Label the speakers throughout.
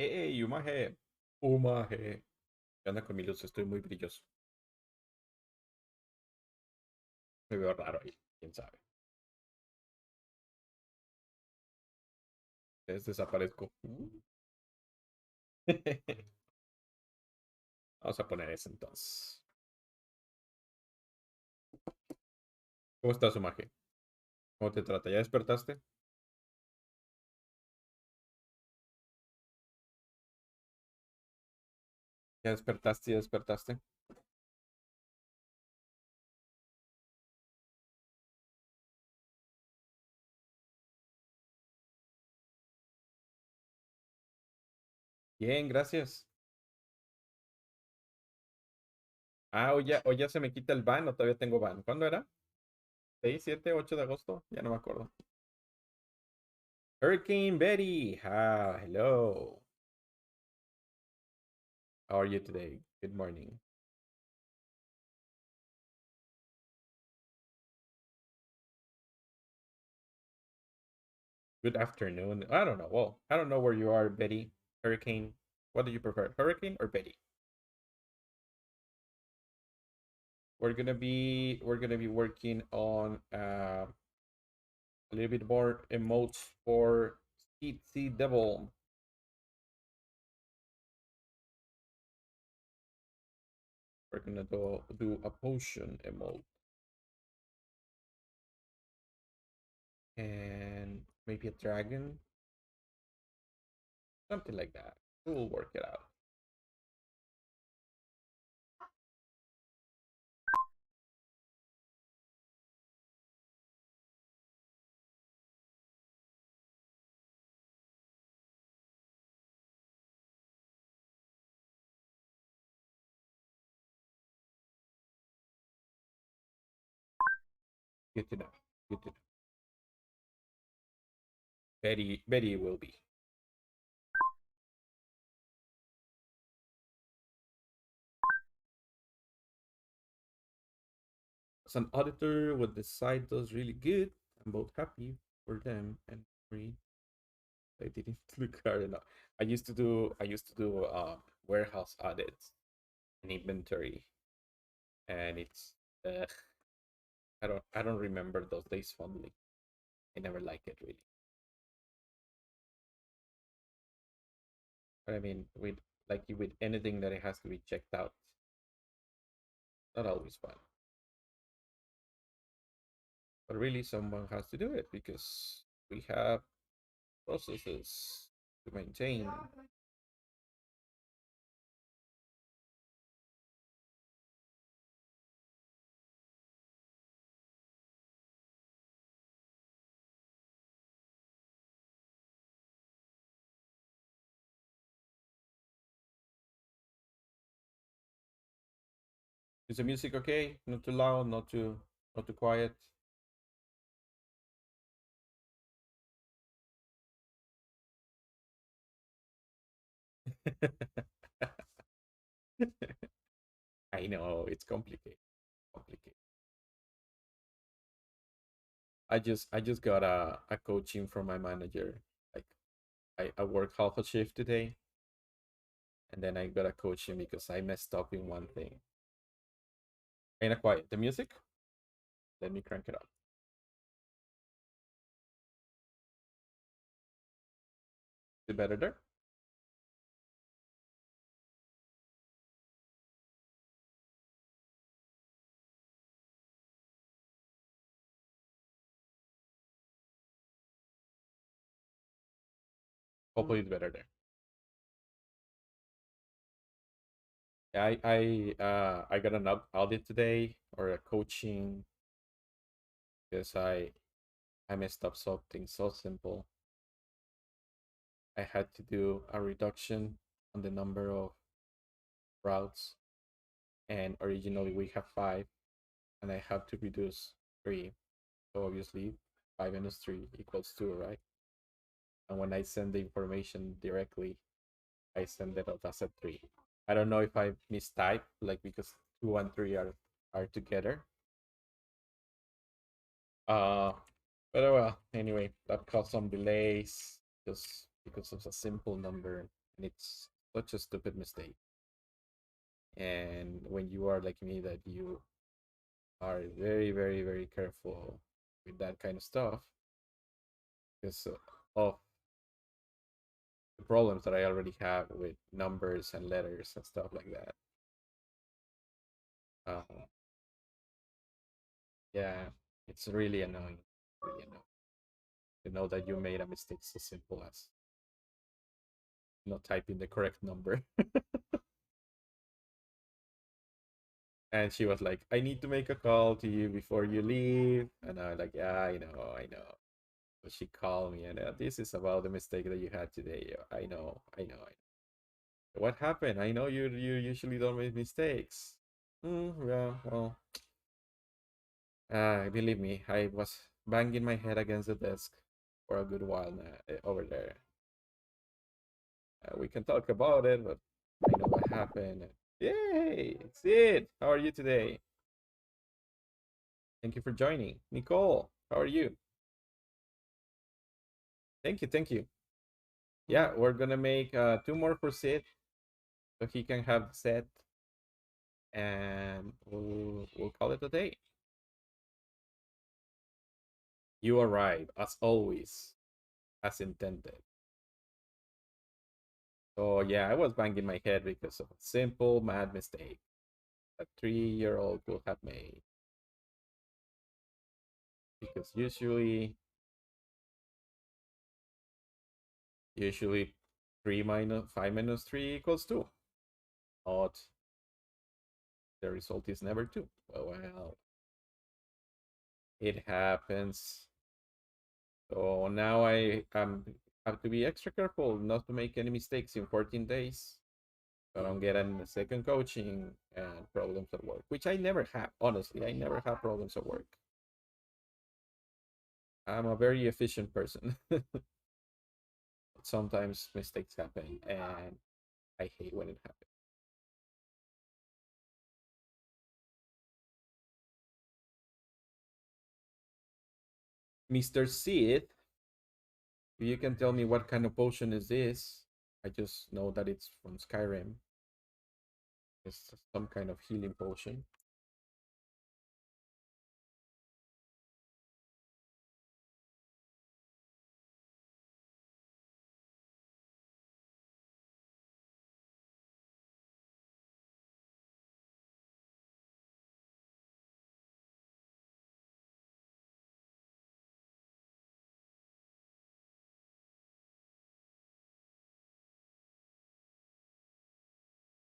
Speaker 1: ¡Ey, Umaje! ¡Umaje! ¿Qué onda con mi luz? Estoy muy brilloso. Me veo raro ahí, quién sabe. Desaparezco. Vamos a poner eso entonces. ¿Cómo estás, Umaje? ¿Cómo te trata? ¿Ya despertaste? ¿Ya despertaste? ¿Ya despertaste? Bien, gracias. Ah, hoy ya se me quita el ban o todavía tengo ban. ¿Cuándo era? ¿6, 7, 8 de agosto? Ya no me acuerdo. Hurricane Betty. Ah, hello. How are you today? Good morning. Good afternoon. I don't know. Well, I don't know where you are, Betty. Hurricane. What do you prefer, Hurricane or Betty? We're gonna be working on a little bit more emotes for SidSeaDevil. We're gonna do a potion emote and maybe a dragon, something like that. We'll work it out. Good to know. Good to know. Betty will be. As an auditor, what the site does really good. I'm both happy for them and free. I didn't look hard enough. I used to do warehouse audits and inventory, and it's uh, I don't remember those days fondly. I never liked it really. But I mean, with anything that it has to be checked out, not always fun. But really, someone has to do it because we have processes to maintain. Is the music okay? Not too loud, not too quiet. I know it's complicated. Complicated. I just got a coaching from my manager. Like I worked half a shift today, and then I got a coaching because I messed up in one thing. Ain't it quiet? The music? Let me crank it up. Is it better there? Hopefully it's better there. Yeah, I got an audit today or a coaching because I messed up something so simple. I had to do a reduction on the number of routes, and originally we have five, and I have to reduce three. So obviously, five minus three equals two, right? And when I send the information directly, I send it out as a three. I don't know if I mistype, like because two and three are together. Uh, but well, anyway, that caused some delays just because of a simple number. and it's such a stupid mistake. And when you are like me, that you are very, very, very careful with that kind of stuff because of the problems that I already have with numbers and letters and stuff like that. Uh, yeah, it's really annoying. Really annoying to know that you made a mistake so simple as not typing the correct number. And she was like, I need to make a call to you before you leave. And I was like, yeah, I know, I know. But she called me, and this is about the mistake that you had today. I know, I know, I know. What happened? I know you usually don't make mistakes. Yeah, well, believe me, I was banging my head against the desk for a good while now over there. We can talk about it, but I know what happened. Yay! It's it. How are you today? Thank you for joining. Nicole, how are you? Thank you, thank you. Yeah, we're gonna make two more for Sid so he can have the set, and we'll call it a day. You arrive as always, as intended. So yeah, I was banging my head because of a simple mad mistake a 3-year-old could have made. Because usually 5 minus 3 equals 2. Not the result is never 2. Well, it happens. So now have to be extra careful not to make any mistakes in 14 days. So I don't get a second coaching and problems at work, which I never have. Honestly, I never have problems at work. I'm a very efficient person. Sometimes mistakes happen, and I hate when it happens. Mr. Sid, if you can tell me what kind of potion is this? I just know that it's from Skyrim. It's some kind of healing potion.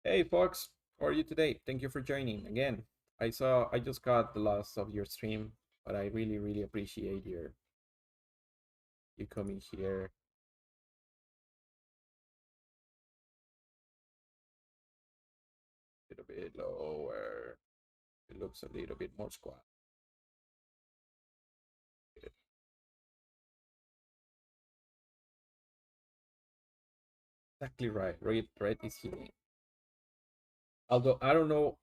Speaker 1: Hey, Fox, how are you today? Thank you for joining again. I just got the last of your stream, but I really, really appreciate you coming here. A little bit lower. It looks a little bit more squat. Exactly right. Red is healing. Although I don't know,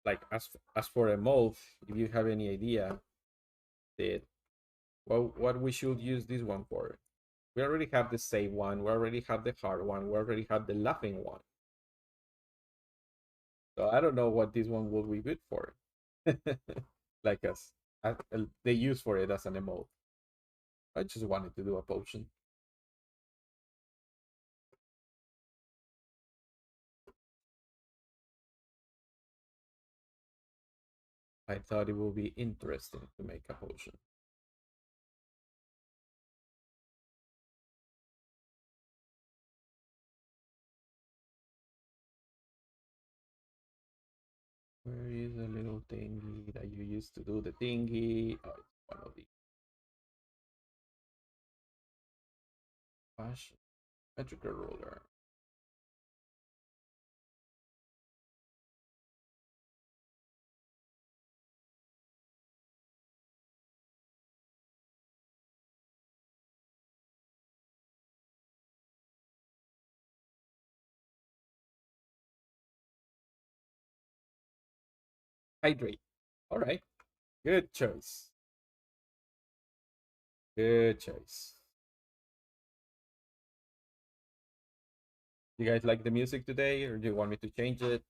Speaker 1: like as for a mold, if you have any idea that what we should use this one for. We already have the safe one. We already have the hard one. We already have the laughing one. So I don't know what this one will be good for. Like they use for it as an emote. I just wanted to do a potion. I thought it would be interesting to make a potion. Where is the little thingy that you used to do the thingy? Oh, it's one of the fashion metrical ruler. Hydrate. All right. Good choice. Good choice. You guys like the music today, or do you want me to change it?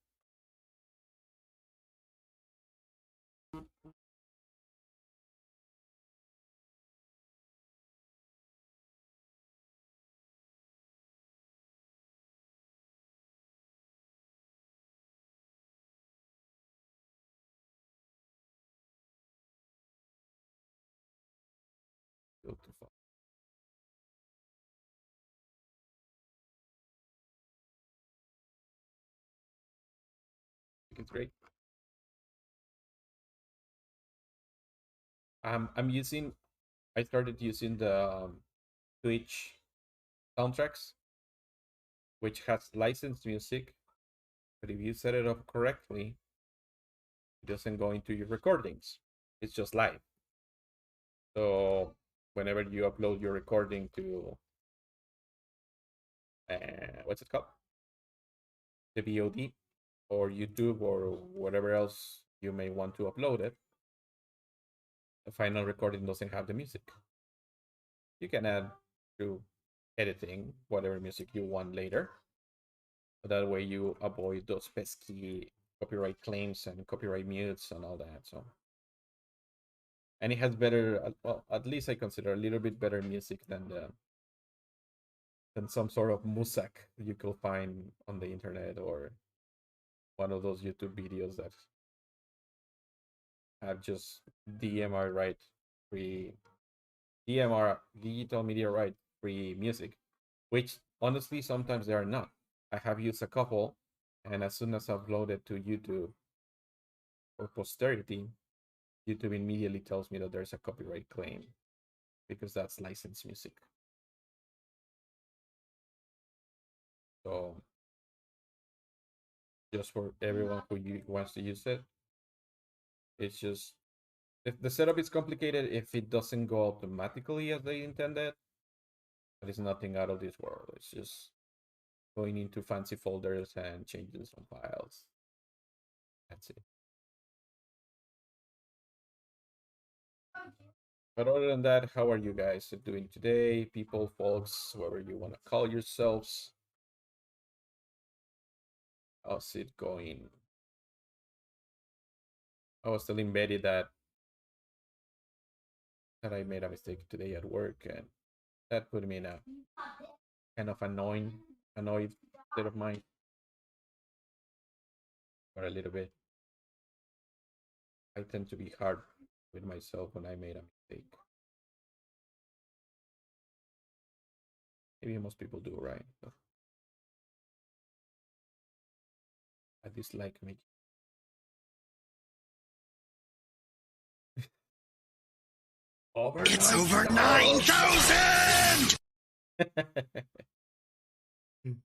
Speaker 1: Beautiful. It's great. I'm using. I started using the Twitch soundtracks, which has licensed music, but if you set it up correctly, it doesn't go into your recordings. It's just live. So whenever you upload your recording to what's it called, the VOD or YouTube or whatever else you may want to upload it, the final recording doesn't have the music. You can add through editing whatever music you want later. But that way you avoid those pesky copyright claims and copyright mutes and all that. So, and it has better, well, at least I consider a little bit better music than some sort of musak you could find on the internet or one of those YouTube videos that have just DMR right free DMR digital media right free music, which honestly sometimes they are not. I have used a couple, and as soon as I upload it to YouTube for posterity, YouTube immediately tells me that there's a copyright claim because that's licensed music. So just for everyone who wants to use it, it's just if the setup is complicated, if it doesn't go automatically as they intended, but it's nothing out of this world. It's just going into fancy folders and changing some files. That's it. But other than that, how are you guys doing today? People, folks, whoever you want to call yourselves. How's it going? I was telling Betty that I made a mistake today at work, and that put me in a kind of annoyed state of mind for a little bit. I tend to be hard with myself when I made a mistake. Maybe most people do, right? So I dislike making. Over
Speaker 2: It's over 9,000!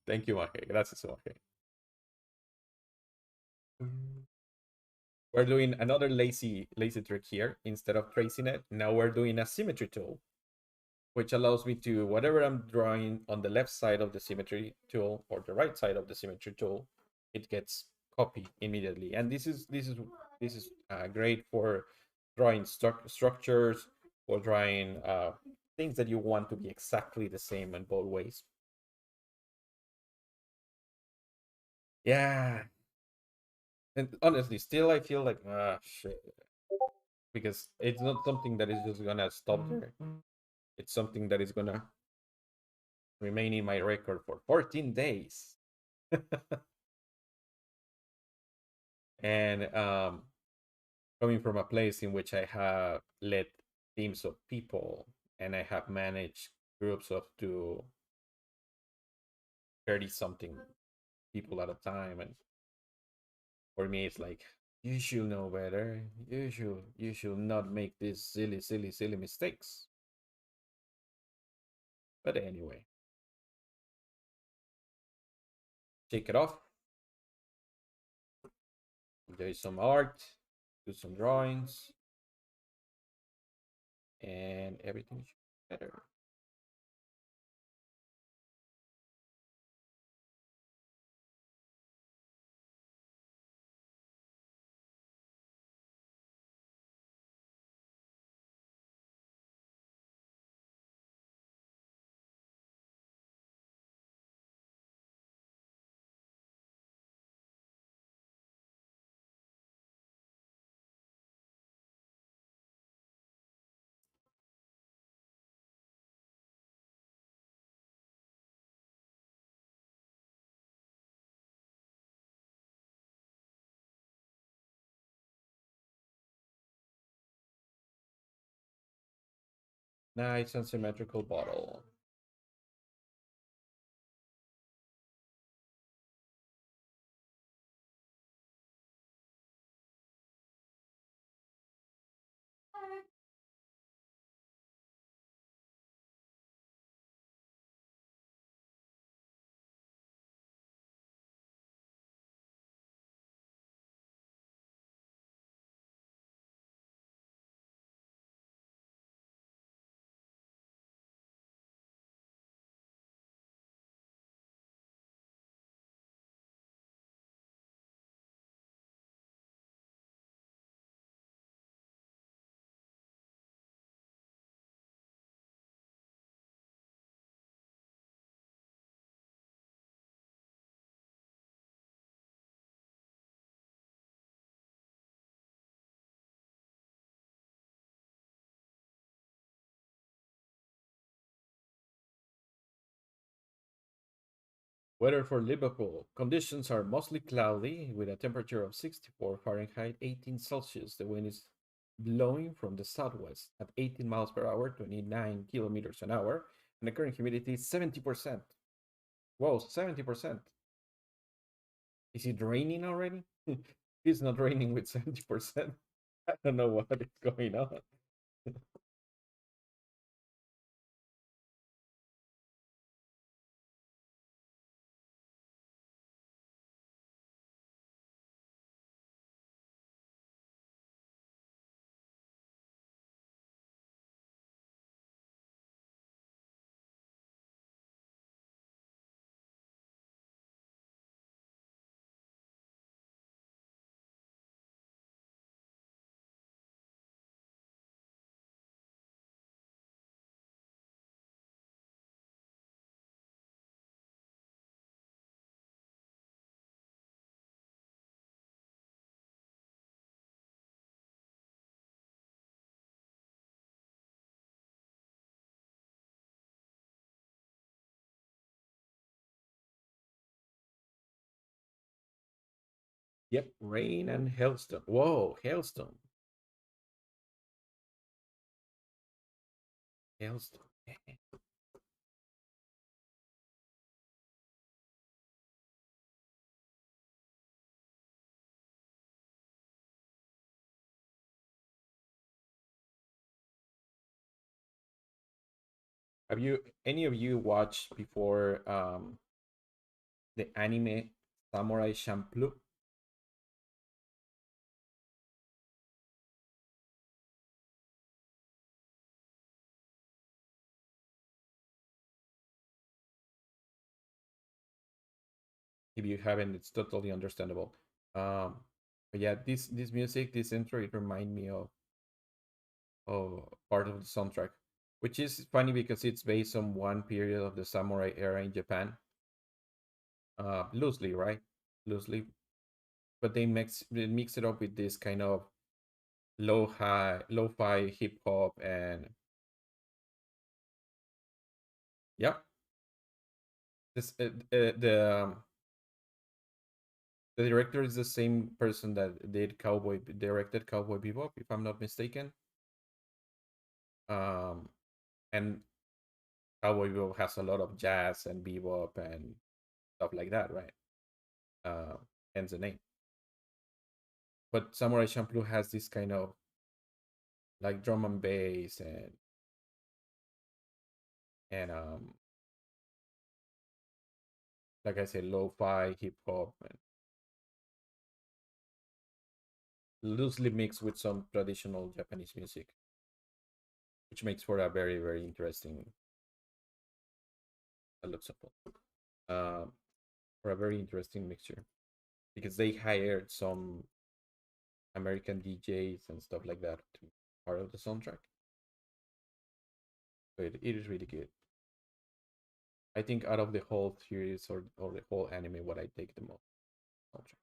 Speaker 1: Thank you, Maje. Gracias, Maje. We're doing another lazy trick here. Instead of tracing it, now we're doing a symmetry tool, which allows me to, whatever I'm drawing on the left side of the symmetry tool or the right side of the symmetry tool, it gets copied immediately. And this is great for drawing structures or drawing things that you want to be exactly the same in both ways. Yeah. And honestly, still I feel like shit, because it's not something that is just gonna stop there. It's something that is gonna remain in my record for 14 days. And coming from a place in which I have led teams of people and I have managed groups of to 30 something people at a time, and for me it's like, you should know better. You should not make these silly mistakes. But anyway, shake it off, enjoy some art, do some drawings, and everything should be better. Nice and symmetrical bottle. Weather for Liverpool. Conditions are mostly cloudy with a temperature of 64 Fahrenheit, 18 Celsius. The wind is blowing from the southwest at 18 miles per hour, 29 kilometers an hour, and the current humidity is 70%. Whoa, 70%. Is it raining already? It's not raining with 70%. I don't know what is going on. Yep, rain and hailstone. Whoa, hailstone. Hailstone. Have you any of you watched before the anime Samurai Champloo? If you haven't, it's totally understandable. Um, but yeah, this music, this intro, it remind me of part of the soundtrack, which is funny because it's based on one period of the samurai era in Japan, loosely, right? Loosely, but they mix it up with this kind of lo-fi hip hop, and yeah, this the director is the same person that directed Cowboy Bebop, if I'm not mistaken. Um, and Cowboy Bebop has a lot of jazz and bebop and stuff like that, right? Uh, hence the name. But Samurai Champloo has this kind of like drum and bass and like I said, lo-fi hip hop and loosely mixed with some traditional Japanese music, which makes for a very interesting looks of for a very interesting mixture because they hired some American DJs and stuff like that to be part of the soundtrack. So it is really good. I think out of the whole series or the whole anime, what I take the most soundtrack.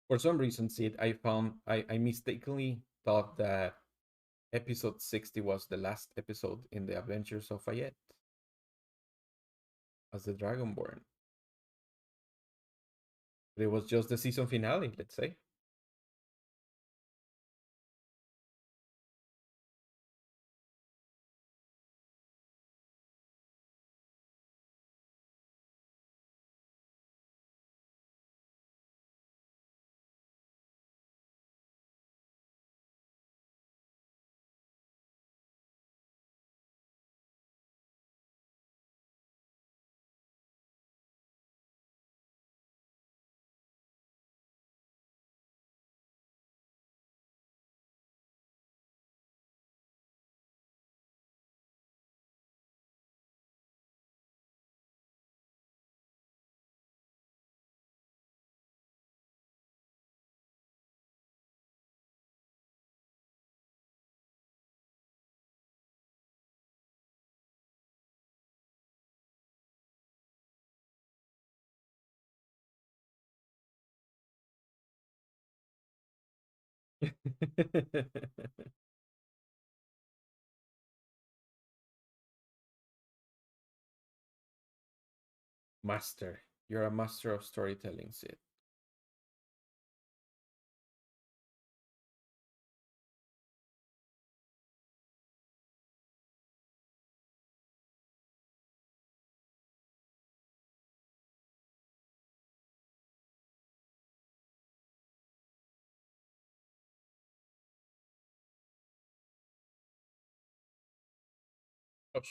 Speaker 1: For some reason, Sid, I mistakenly thought that episode 60 was the last episode in the Adventures of Fayette as the Dragonborn. But it was just the season finale, let's say. Master. You're a master of storytelling, Sid. Oh,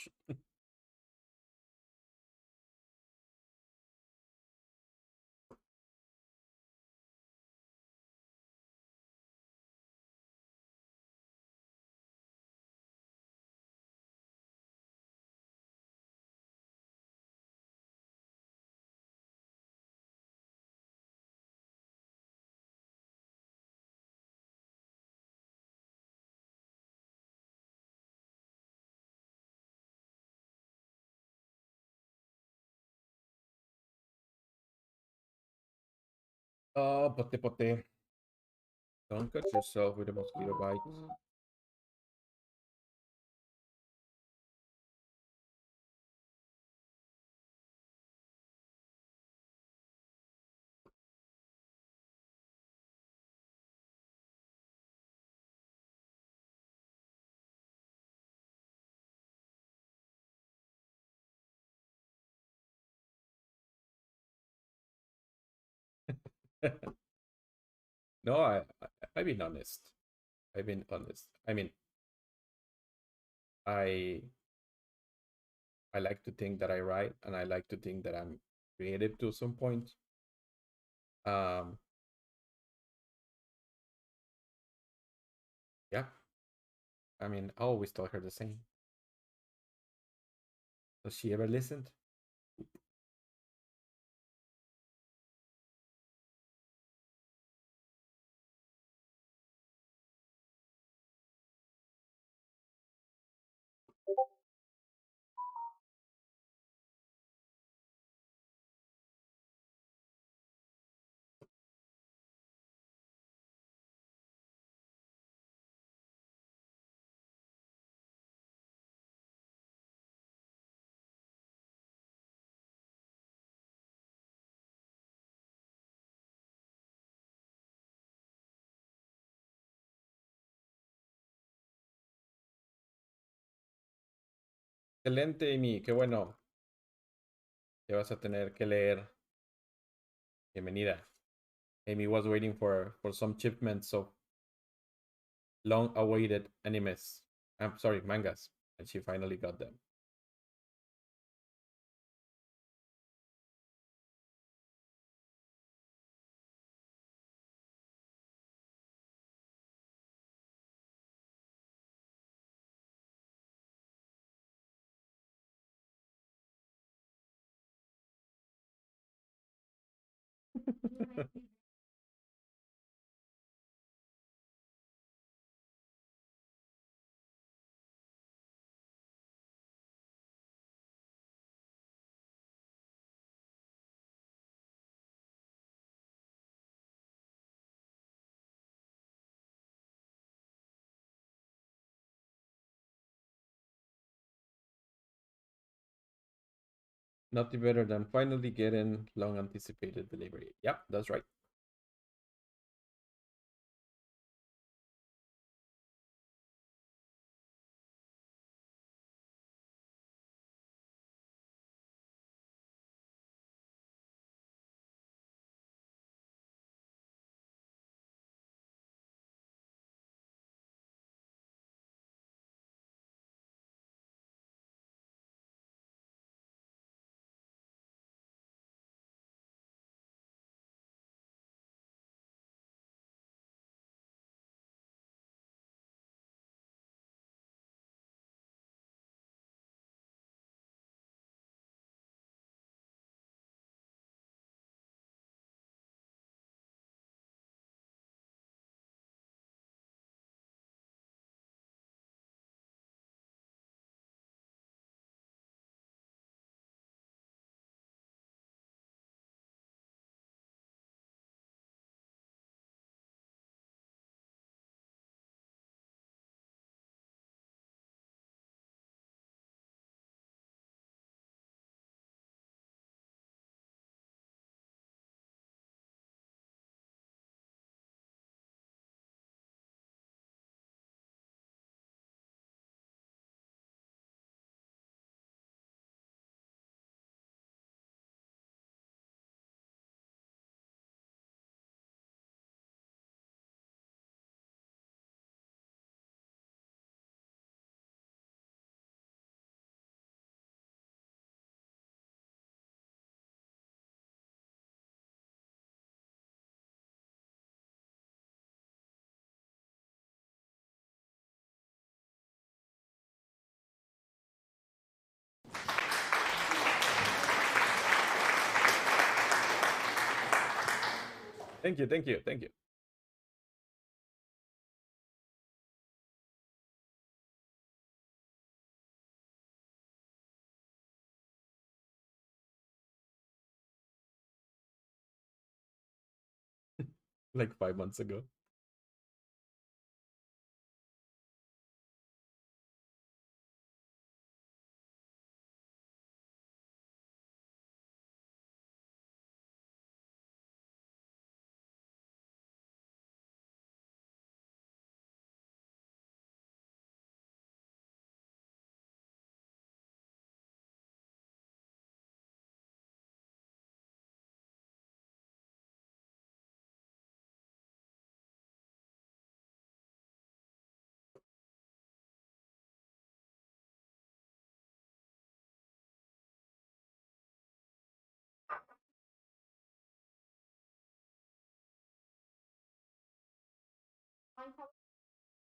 Speaker 1: oh, pote pote. Don't cut yourself with a mosquito bite. No, I've been honest. I've been honest. I mean, I I like to think that I write, and I like to think that I'm creative to some point. Um, yeah. I mean, I always tell her the same. Does she ever listened? Excelente, Amy. Qué bueno que vas a tener que leer. Bienvenida. Amy was waiting for some shipments of long-awaited animes. I'm sorry, mangas, and she finally got them. Nothing better than finally getting long anticipated delivery. Yep, that's right. Thank you, thank you, thank you. Like 5 months ago.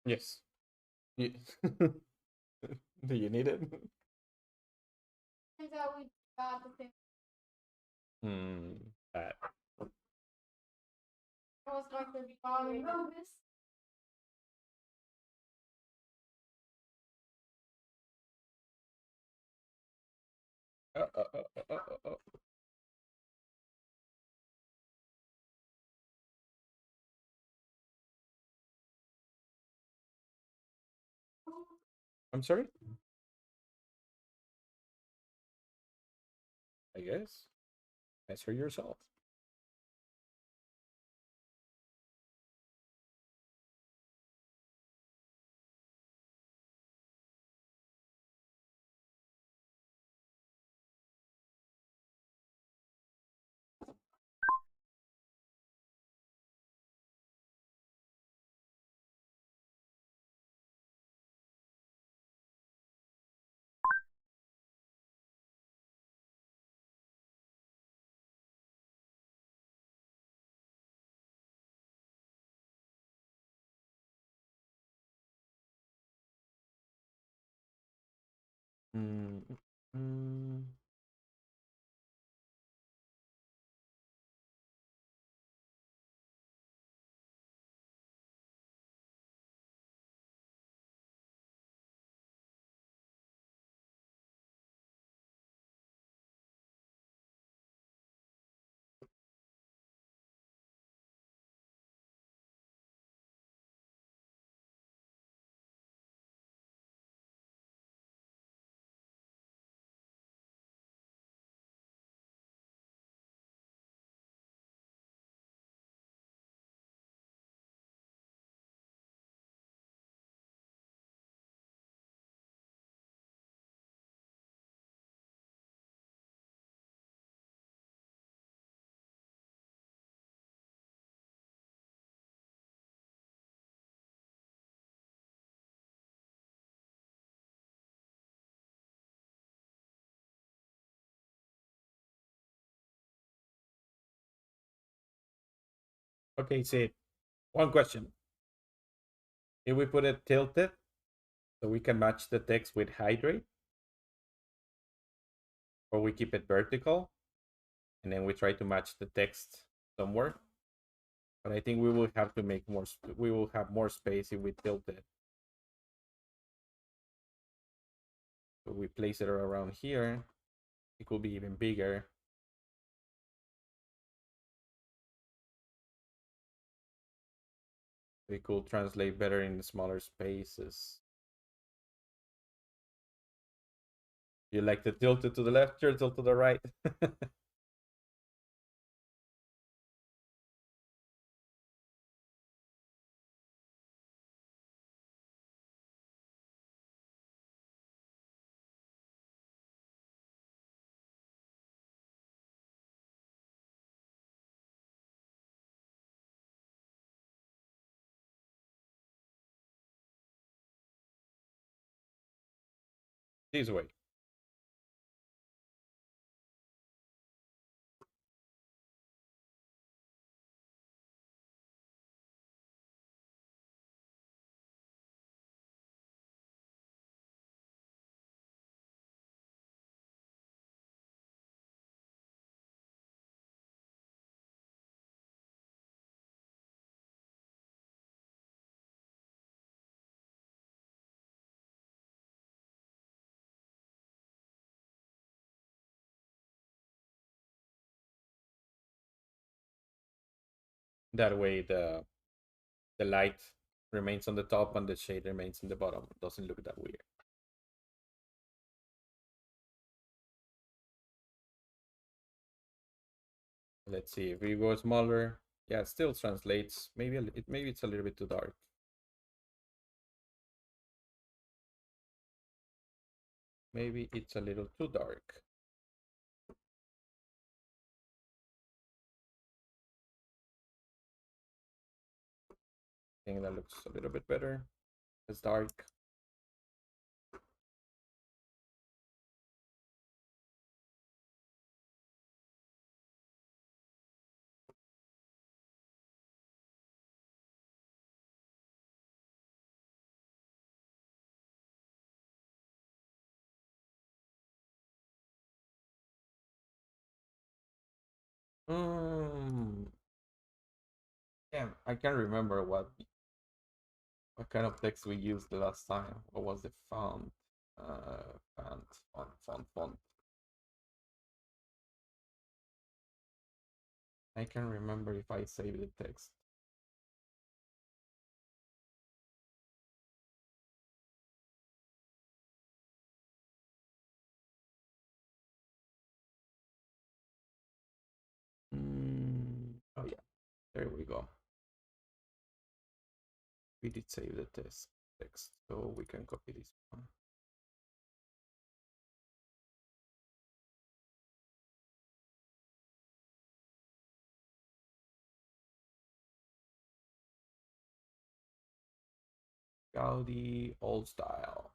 Speaker 1: Yes. Ye- Do you need it? Hmm. Bad. Uh. I'm sorry. I guess. Answer yourself. Mm, mm. Okay, Sid. One question. If we put it tilted so we can match the text with hydrate, or we keep it vertical and then we try to match the text somewhere. But I think we will have to make more. We will have more space if we tilt it. So we place it around here. It could be even bigger. We could translate better in smaller spaces. You like to tilt it to the left, tilt it to the right. This way. That way the light remains on the top and the shade remains in the bottom. It doesn't look that weird. Let's see if we go smaller. Yeah, it still translates. Maybe it's a little bit too dark. Maybe it's a little too dark. I think that looks a little bit better. It's dark. Mm, yeah, I can't remember what kind of text we used the last time. What was the font? Font. I can remember if I saved the text. Oh yeah, there we go. We did save the text, so we can copy this one. Gaudi old style.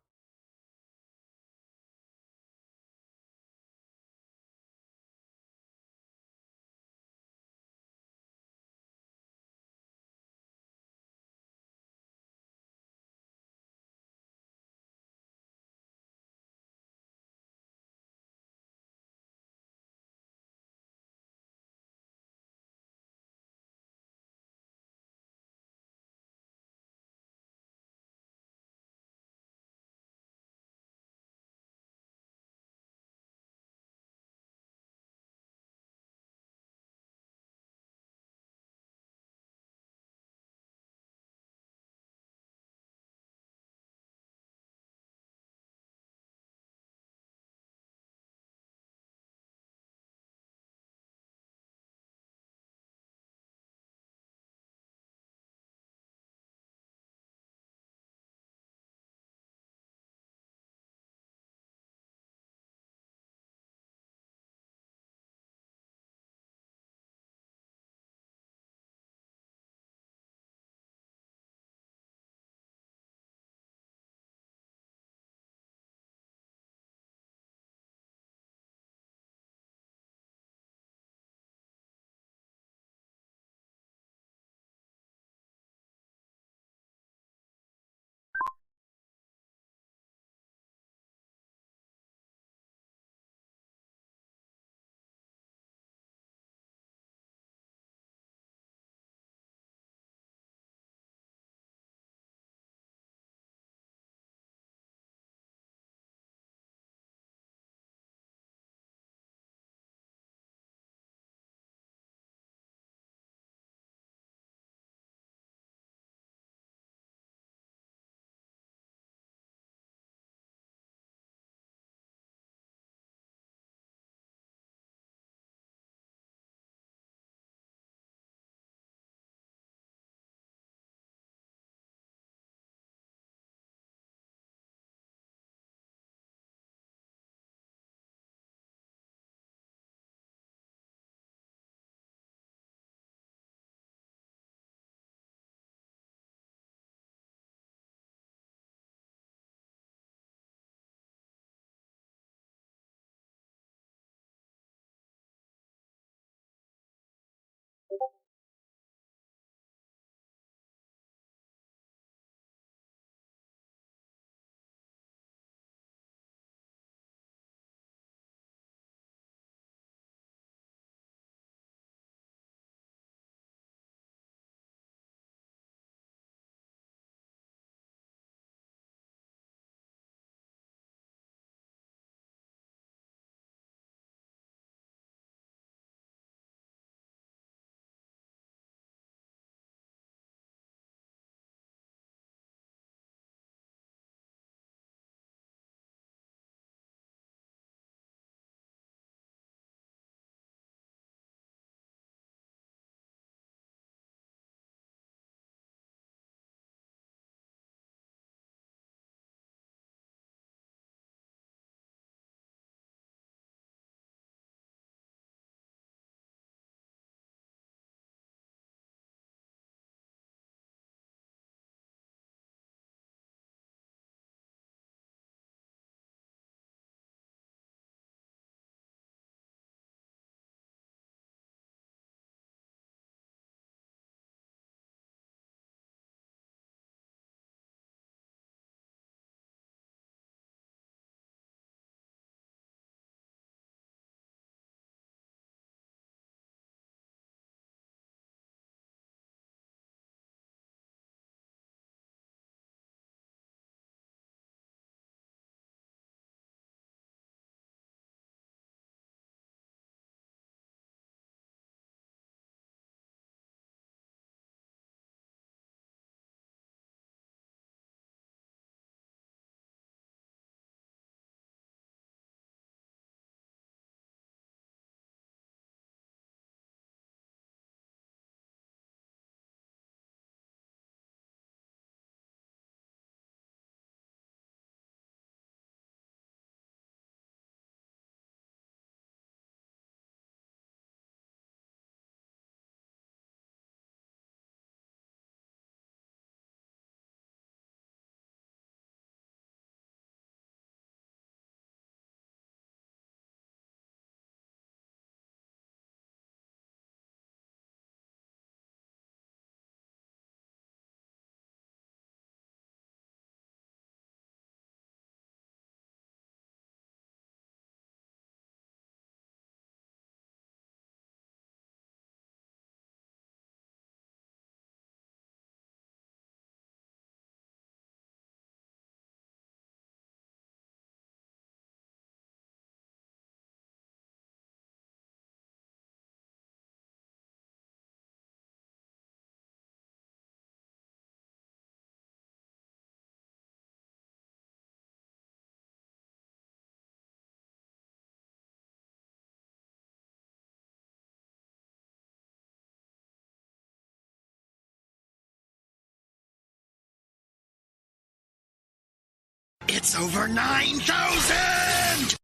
Speaker 2: It's over 9,000!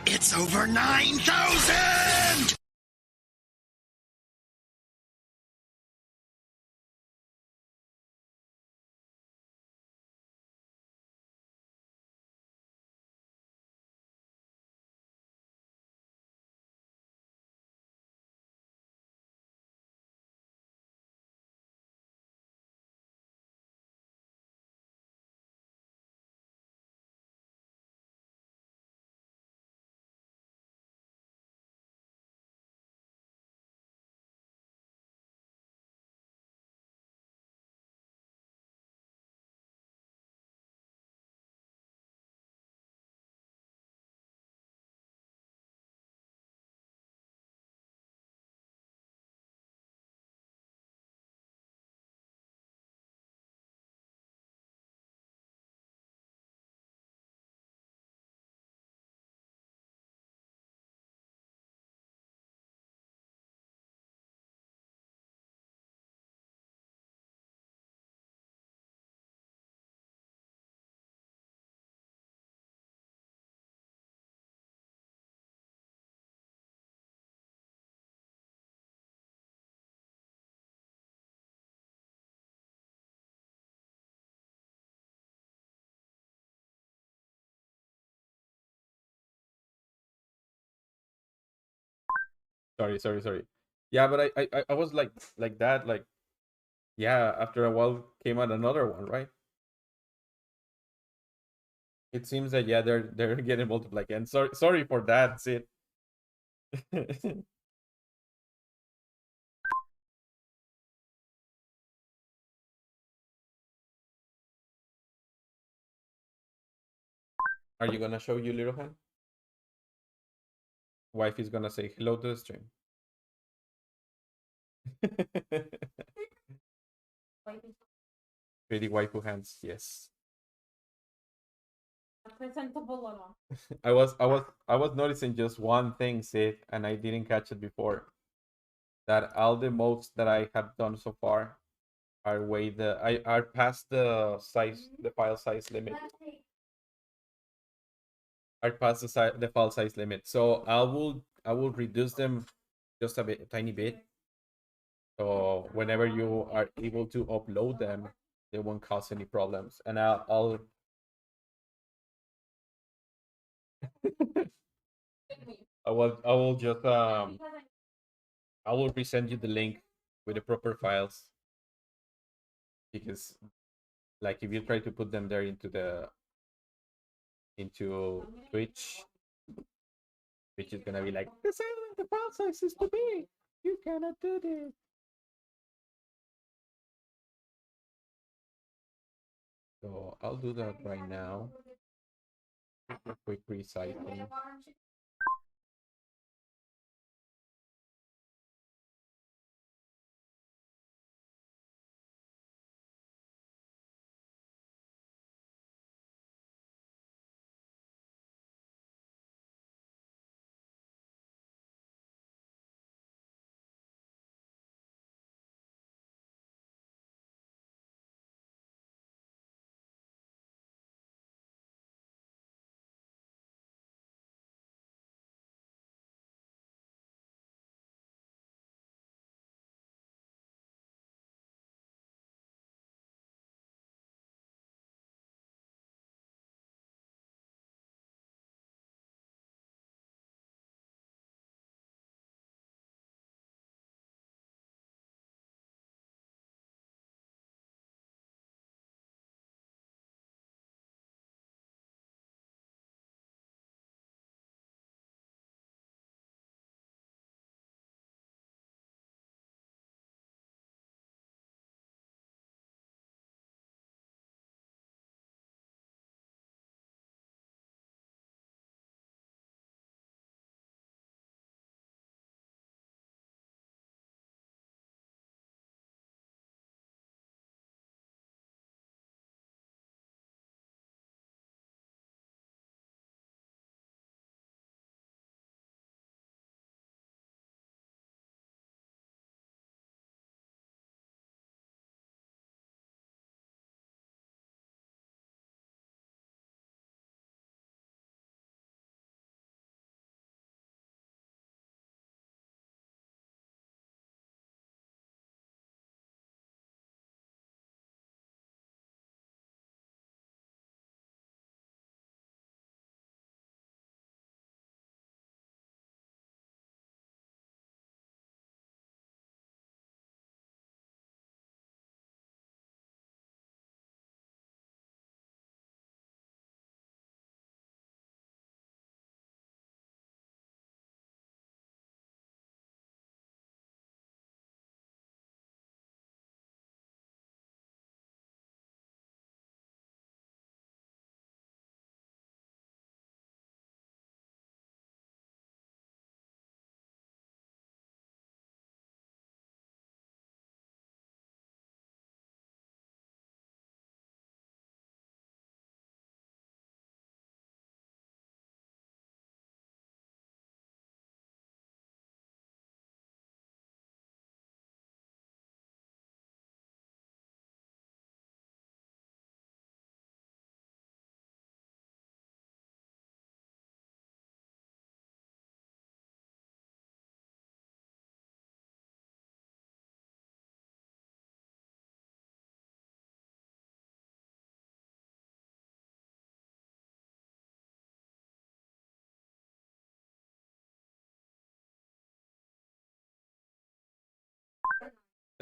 Speaker 2: It's over 9,000!
Speaker 1: Sorry. Yeah, but I was like that. Like, yeah, after a while came out another one, right? It seems that yeah, they're getting multiplied again. Sorry for that, Sid. Are you gonna show you little hand? Wife is gonna say hello to the stream. Pretty waifu hands, yes. I was noticing just one thing, Sid, and I didn't catch it before. That all the modes that I have done so far are way the I are past the file size limit. Are past the file size limit. So I will reduce them just a tiny bit. So whenever you are able to upload them, they won't cause any problems. And I will just I will resend you the link with the proper files, because like if you try to put them there into Twitch, which is gonna be like the file size is too big. You cannot do this. So I'll do that right now. A quick resizing.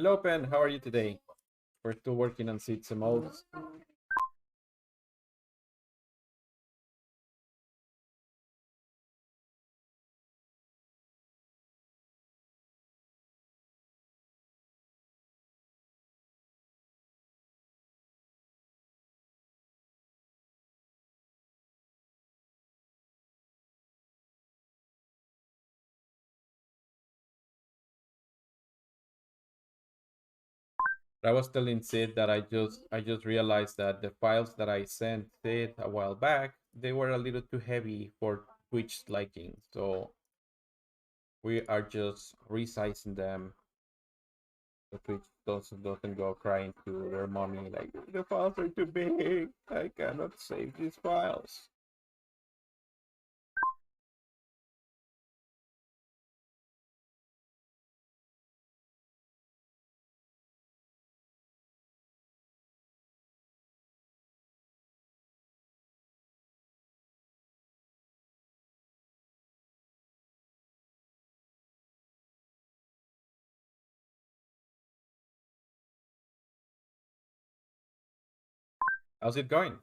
Speaker 1: Hello, Pen. How are you today? We're still working on SidSeaDevil's. I was telling Sid that I just realized that the files that I sent Sid a while back, they were a little too heavy for Twitch's liking. So we are just resizing them so Twitch doesn't go crying to their mommy like the files are too big. I cannot save these files. How's it going?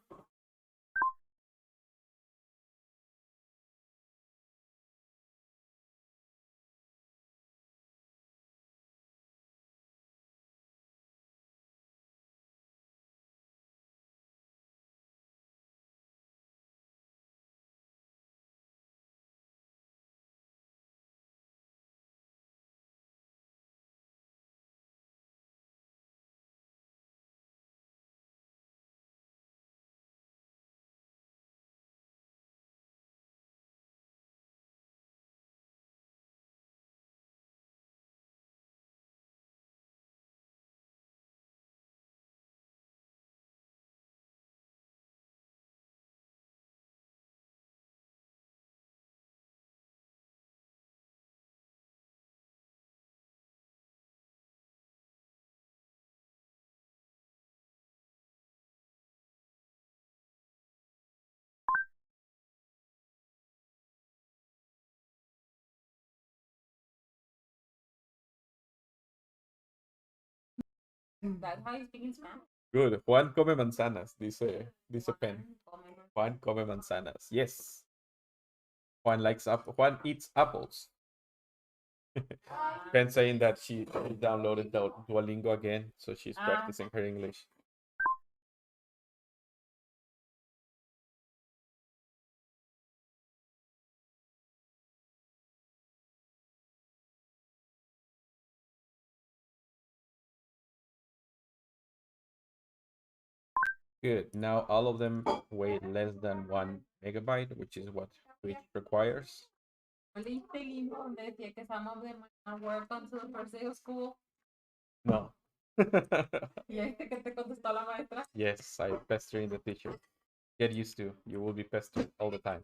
Speaker 3: That's how you speak in Spanish.
Speaker 1: Good. Juan come manzanas, dice Pen. Juan come manzanas. Yes. Juan likes apple. Juan eats apples. Pen saying that she downloaded the Duolingo again, so she's practicing her English. Good. Now all of them weigh less than 1 megabyte, which is what Twitch requires.
Speaker 3: ¿Leíste el libro donde decía que some of them are welcome to the first day of school?
Speaker 1: No.
Speaker 3: ¿Y este que te contestó la maestra?
Speaker 1: Yes, I'm pestering the teacher. Get used to. You will be pestered all the time.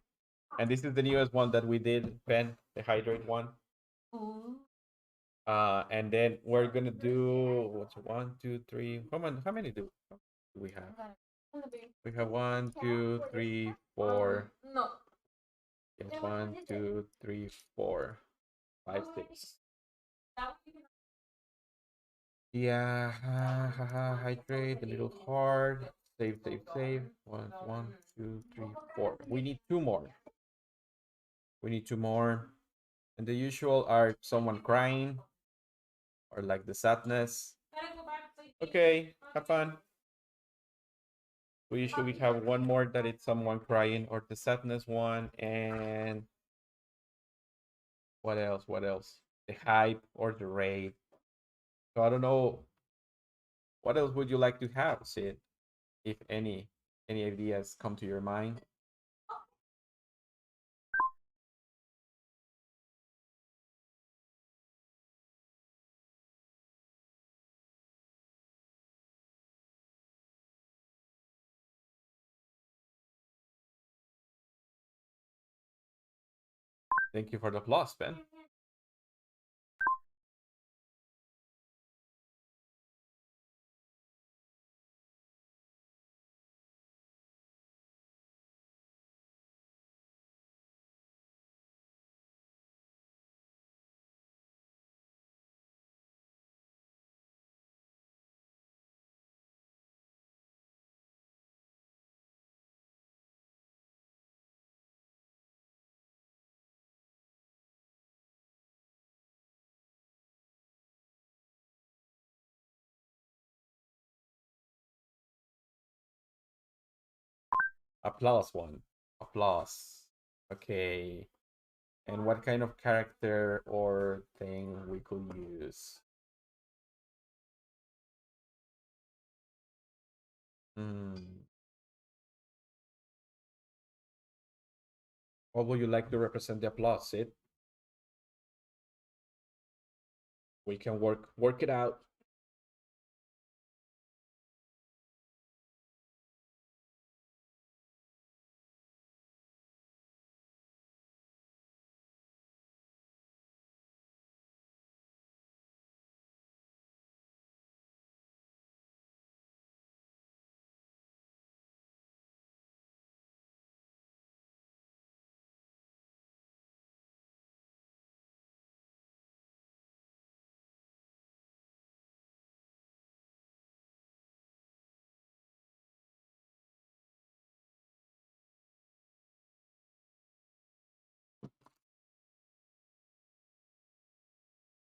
Speaker 1: And this is the newest one that we did, Pen, the hydrate one.
Speaker 3: Ooh.
Speaker 1: And then we're gonna do what's 1, 2, 3. How many do we have? We have 1, 2, 3, 4.
Speaker 3: No.
Speaker 1: Yes, 1, 2, 3, 4, 5, 6. Yeah, hydrate, a little hard. Save, save, save. One, 2, 3, 4. We need two more. We need two more. And the usual are someone crying or like the sadness. Okay, have fun. We usually have one more that it's someone crying or the sadness one. And what else? What else? The hype or the rave. So I don't know. What else would you like to have, Sid? If any ideas come to your mind? Thank you for the applause, Ben. Applause one. Applause. Okay. And what kind of character or thing we could use? Hmm. What would you like to represent the applause, Sid? We can work it out.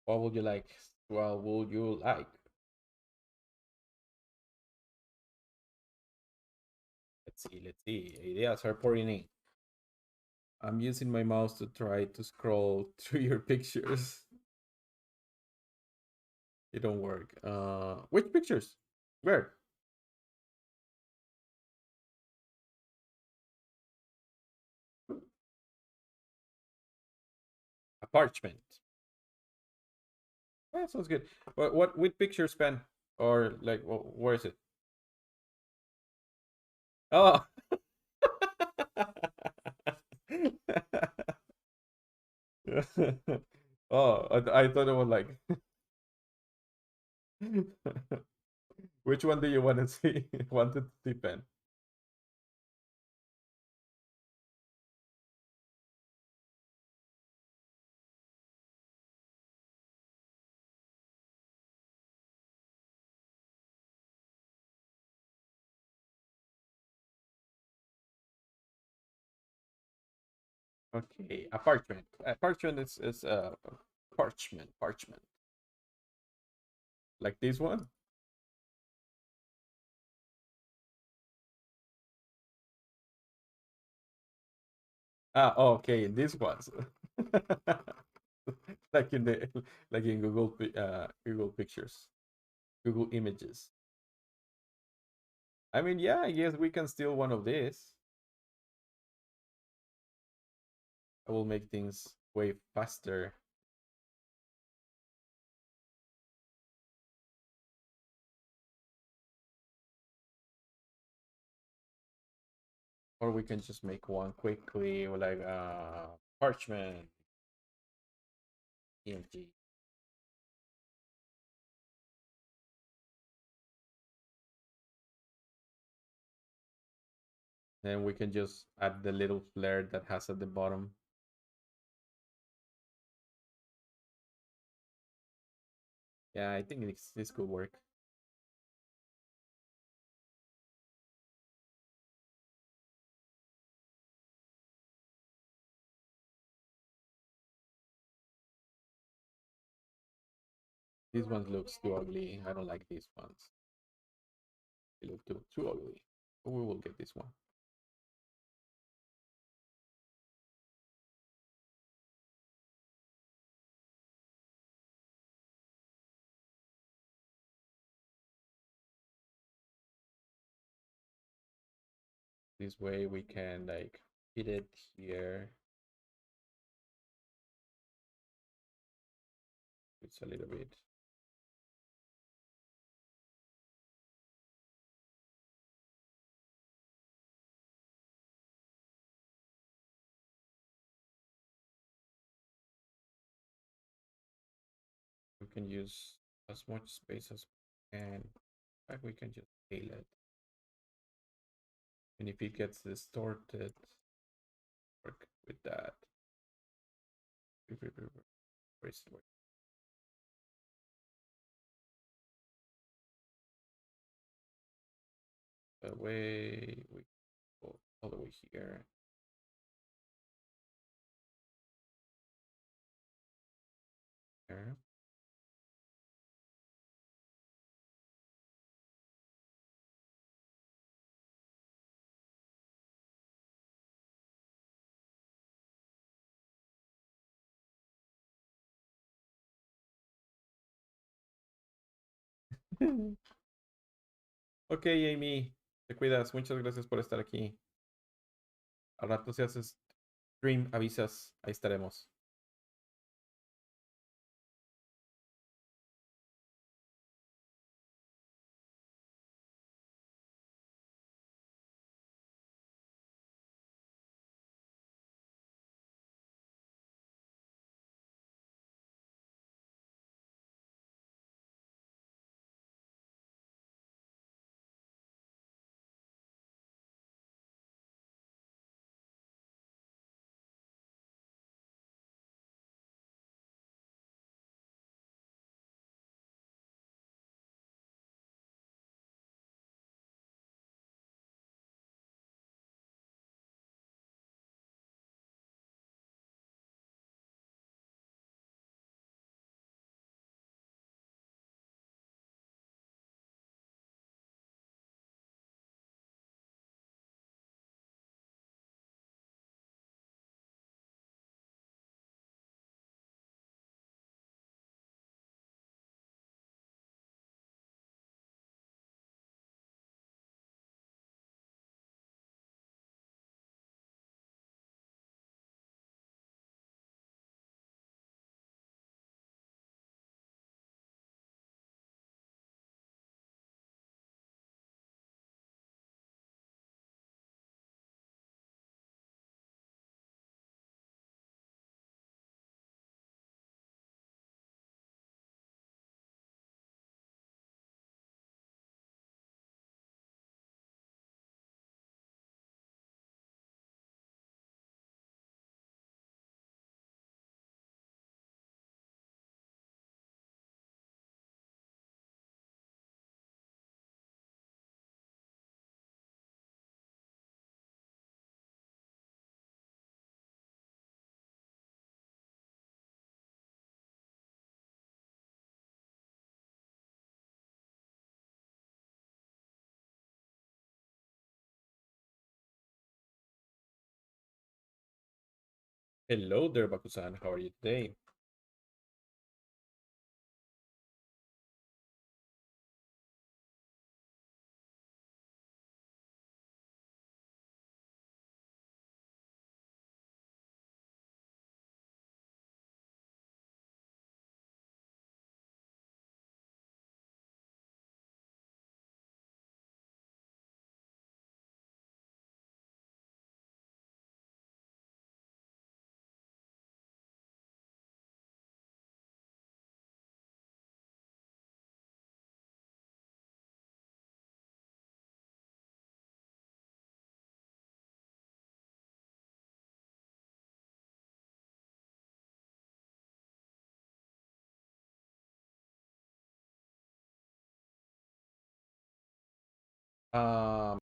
Speaker 1: What would you like? What would you like? Let's see. Let's see. Ideas are pouring in. I'm using my mouse to try to scroll through your pictures. It don't work. Which pictures? Where? A parchment. Yeah, sounds good. What? Which pictures, Ben? Or like, where is it? Oh. Oh, I thought it was like. Which one do you want to see? Wanted to see, Ben? Okay, a parchment. A parchment is parchment. Like this one? Ah, okay, these ones. Like in the like in Google Pictures, Google Images. I mean, yeah, I guess we can steal one of these. I will make things way faster. Or we can just make one quickly, like parchment EMG. Then we can just add the little flare that has at the bottom. Yeah, I think this could work. This one looks too ugly. I don't like these ones. They look too ugly. But we will get this one. This way we can like fit it here. It's a little bit. We can use as much space as we can. In fact, we can just scale it. And if it gets distorted, work with that. Where's the way we go all the way here? Here. Ok, Amy, te cuidas. Muchas gracias por estar aquí. Al rato si haces stream, avisas. Ahí estaremos. Hello there, Bakusan. How are you today?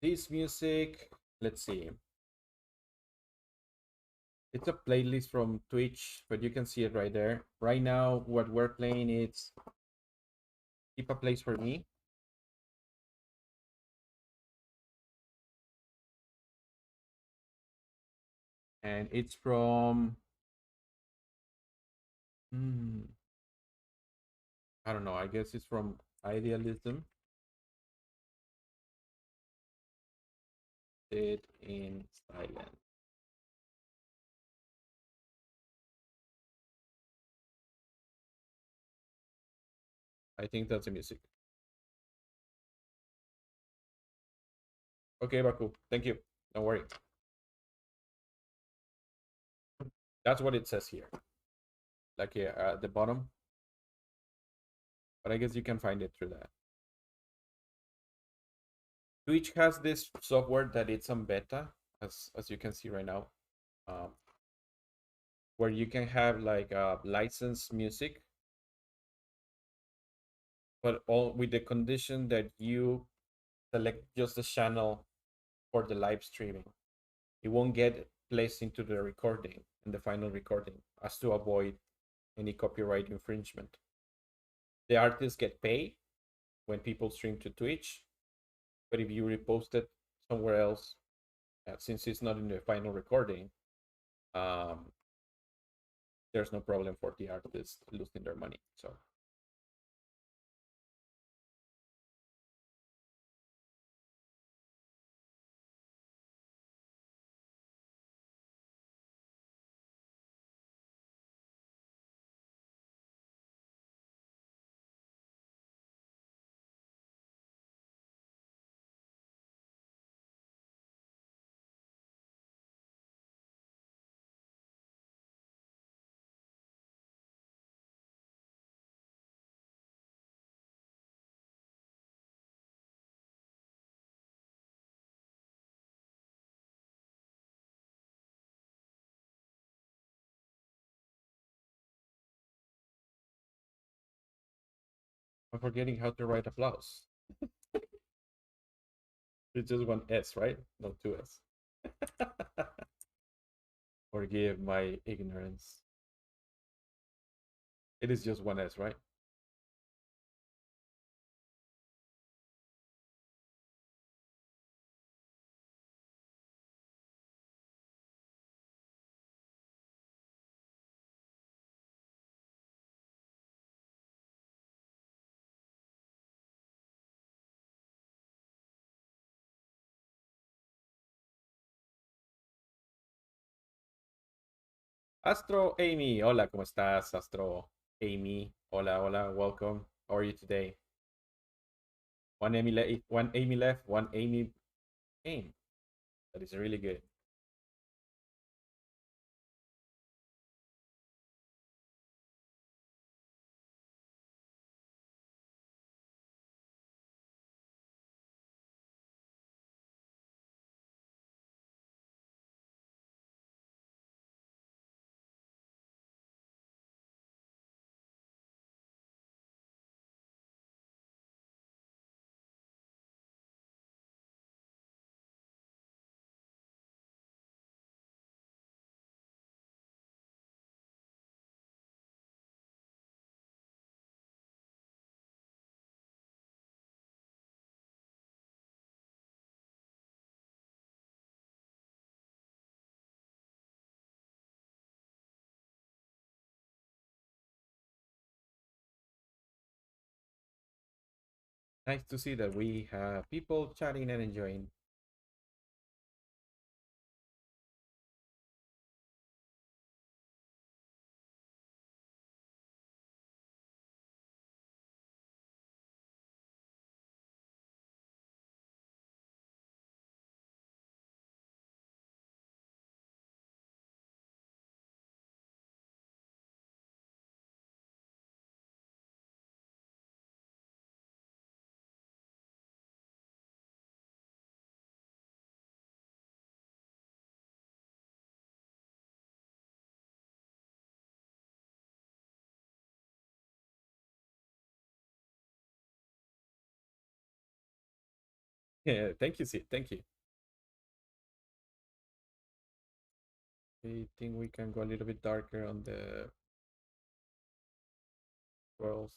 Speaker 1: This music, let's see. It's a playlist from Twitch, but you can see it right there. Right now, what we're playing is Keep a Place for Me. And it's from, hmm, I don't know, I guess it's from Idealism. It in silence. I think that's the music. Okay, Baku. Thank you. Don't worry. That's what it says here. Like at the bottom. But I guess you can find it through that. Twitch has this software that it's on beta, as you can see right now, um, where you can have like licensed music, but all with the condition that you select just the channel for the live streaming. It won't get placed into the recording in the final recording, as to avoid any copyright infringement. The artists get paid when people stream to Twitch, but if you repost it somewhere else, since it's not in the final recording, um, there's no problem for the artist losing their money. So I'm forgetting how to write applause. It's just one S, right? No, two S. Forgive my ignorance. It is just one S, right? Astro Amy. Hola, ¿cómo estás, Astro Amy? Hola, hola, welcome. How are you today? One Amy left, one Amy came. That is really good. Nice to see that we have people chatting and enjoying. Yeah, thank you, Sid. Thank you. I think we can go a little bit darker on the swirls.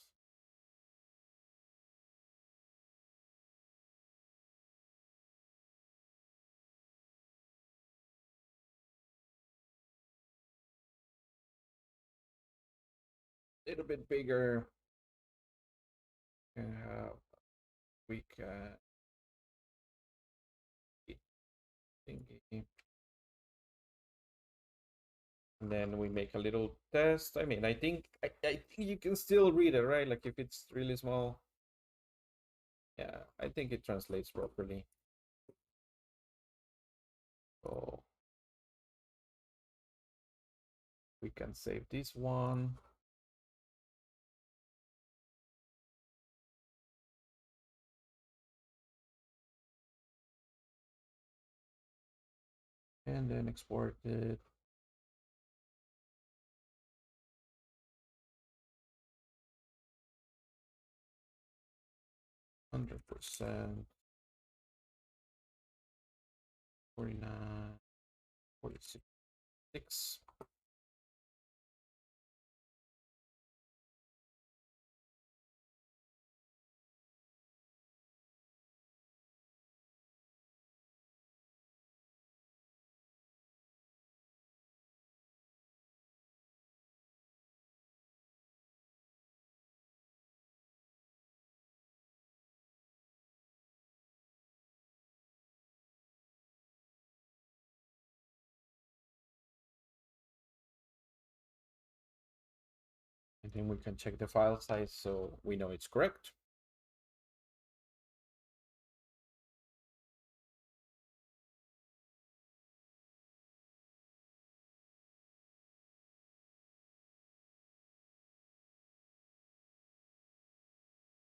Speaker 1: A little bit bigger. And have we can thingy. And then we make a little test. I mean, I think you can still read it, right? Like if it's really small. Yeah, I think it translates properly. So we can save this one. And then export it. 100%. 49, 46. And then we can check the file size so we know it's correct.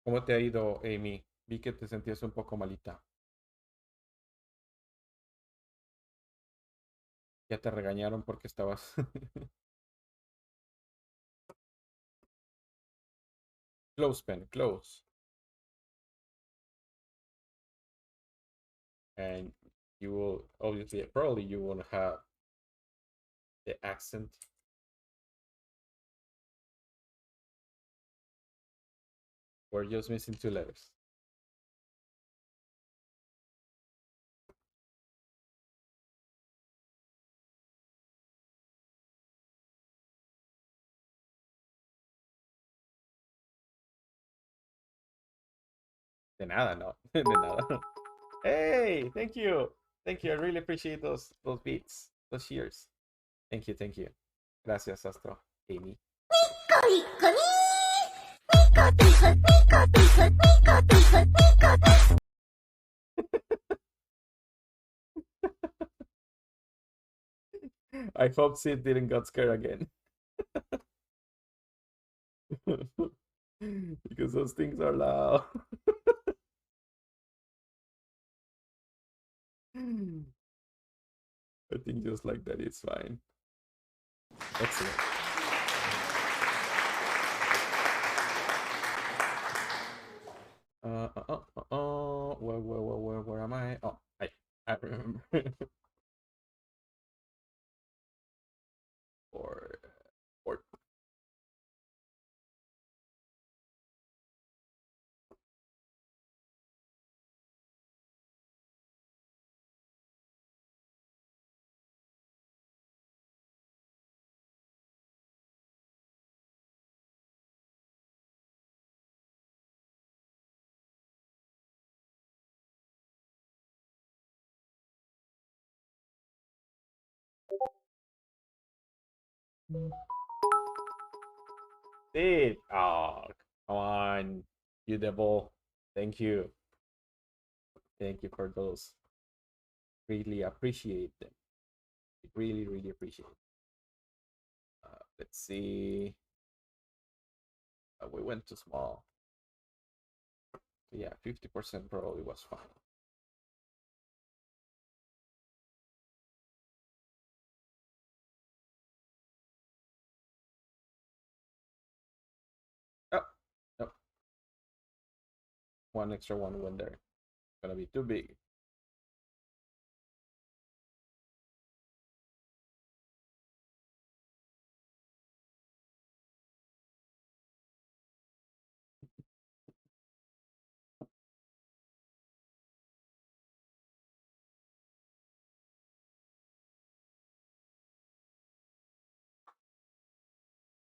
Speaker 1: ¿Cómo te ha ido, Amy? Vi que te sentías un poco malita. Ya te regañaron porque estabas. Close, pen, close. And you will obviously, probably you will have the accent. We're just missing two letters. De nada, no. De nada. Hey, thank you. Thank you. I really appreciate those beats, those cheers. Thank you, thank you. Gracias, Astro. Amy. I hope Sid didn't got scared again. Because those things are loud. I think just like that is fine. Excellent. Where am I? Oh, I remember. or, or Sid. Oh, come on, you devil. Thank you. Thank you for those. Really appreciate them. Really, really appreciate it. Let's see. We went too small. Yeah, 50% probably was fine. Oh, no. One extra one went there. Gonna be too big.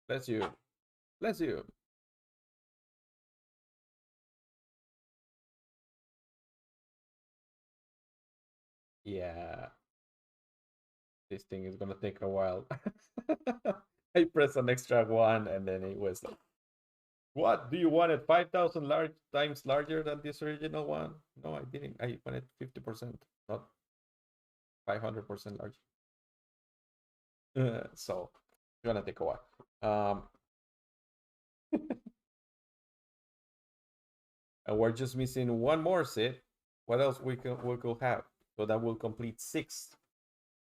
Speaker 1: Bless you. Bless you. Yeah, this thing is gonna take a while. I pressed an extra one and then it was like, what? Do you want it 5,000 times larger than this original one? No, I didn't. I wanted 50%, not 500% larger. So it's gonna take a while. And we're just missing one more set. What else we could have? So that will complete six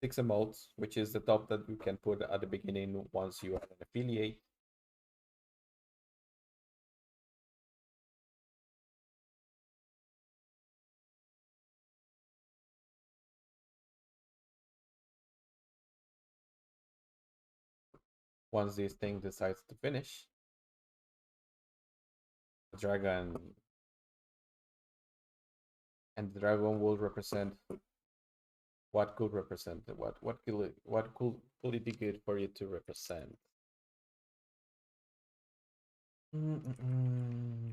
Speaker 1: emotes, which is the top that you can put at the beginning once you are an affiliate. Once this thing decides to finish, the dragon and the dragon will represent what could represent what could it be good for you to represent. Mm-mm-mm.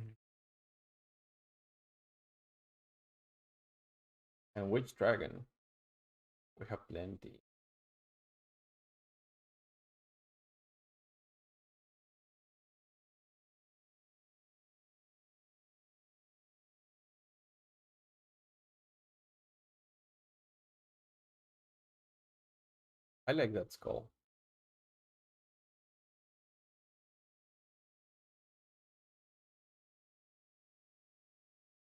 Speaker 1: And which dragon? We have plenty. I like that skull.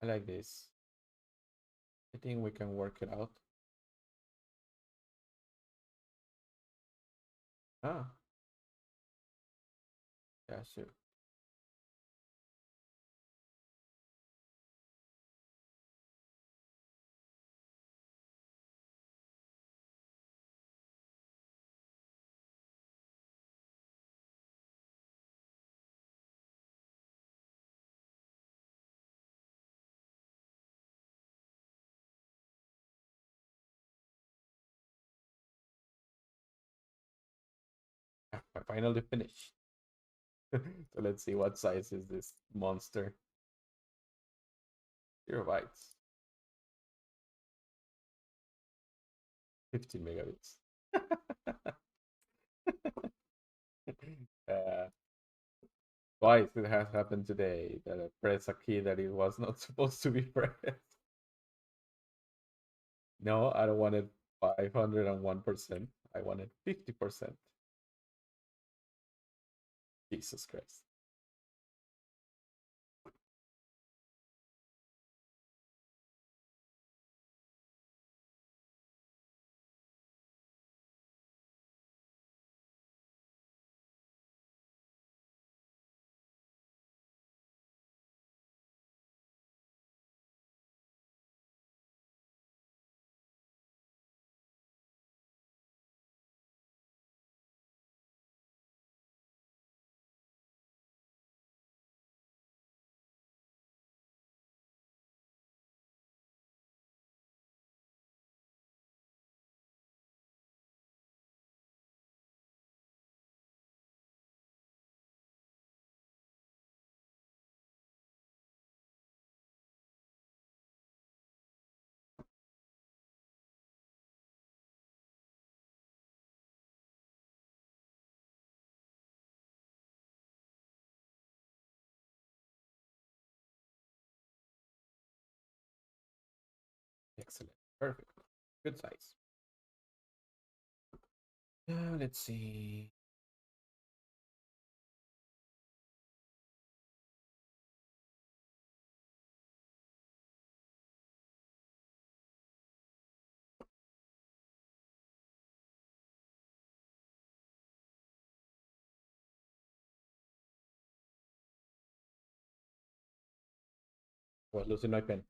Speaker 1: I like this. I think we can work it out. Ah, yeah, sure. I finally finished. So let's see what size is this monster. 0 bytes. 15 megabits. uh, Twice it has happened today that I press a key that it was not supposed to be pressed. No, I don't want it 501%. I wanted 50%. Jesus Christ. Excellent. Perfect. Good size. Let's see. Was losing my pen.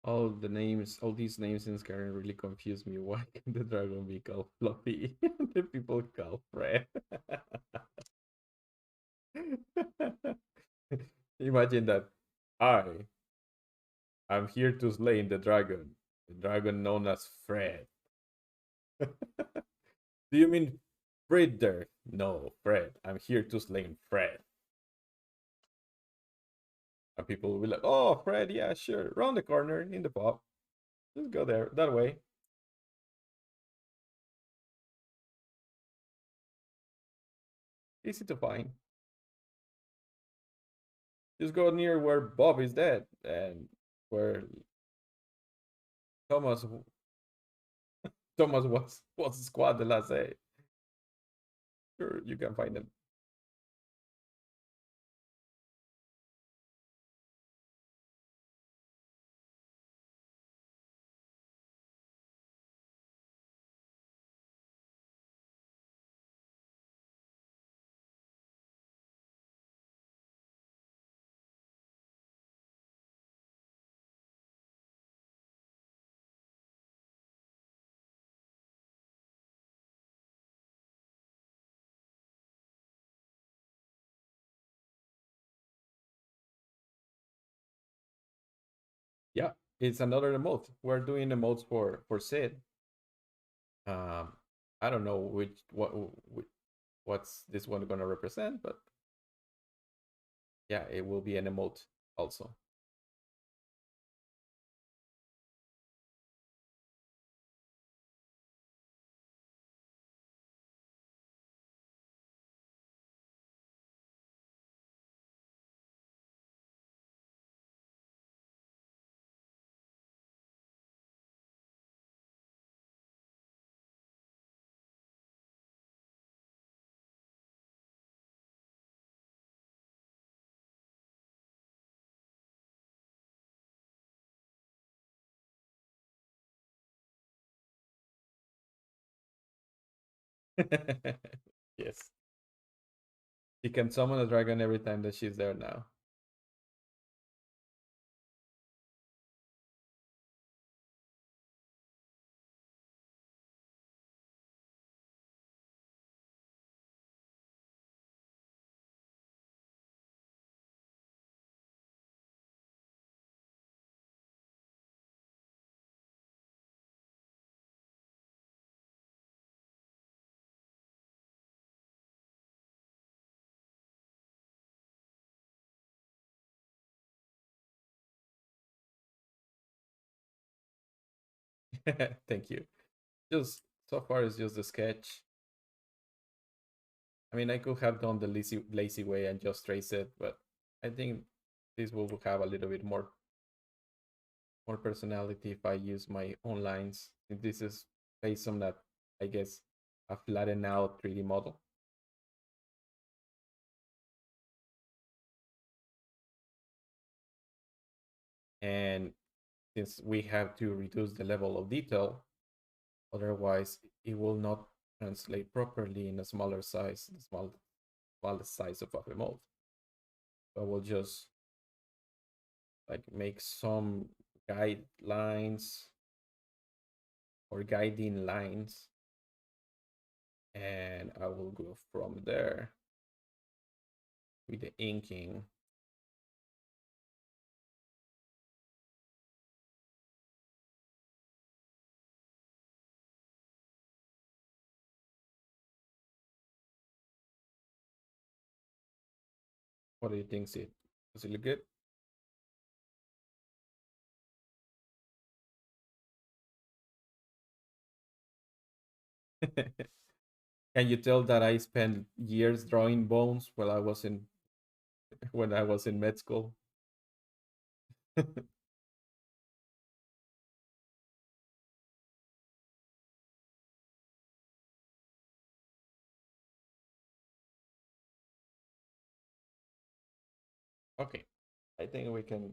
Speaker 1: All these names in Skyrim really confuse me. Why can the dragon be called Fluffy? The people call Fred. Imagine that. I am here to slay the dragon known as Fred. Do you mean Fred? No, Fred. I'm here to slay Fred. And people will be like, oh, Fred, yeah, sure. Round the corner in the pub. Just go there, that way. Easy to find. Just go near where Bob is dead and where Thomas Thomas was squad the last day. Sure, you can find them. Yeah, it's another emote. We're doing emotes for Sid. Um, I don't know what's this one gonna represent, but yeah, it will be an emote also. Yes. She can summon a dragon every time that she's there now. Thank you. Just so far it's just a sketch. I mean, I could have done the lazy way and just trace it, but I think this will have a little bit more personality if I use my own lines. This is based on that, I guess, a flattened out 3D model. And since we have to reduce the level of detail, otherwise it will not translate properly in a smaller size, the smallest size of a remote. So we'll just like make some guidelines or guiding lines, and I will go from there with the inking. What do you think, Sid? Does it look good? Can you tell that I spent years drawing bones while I was in when I was in med school? Okay, I think we can.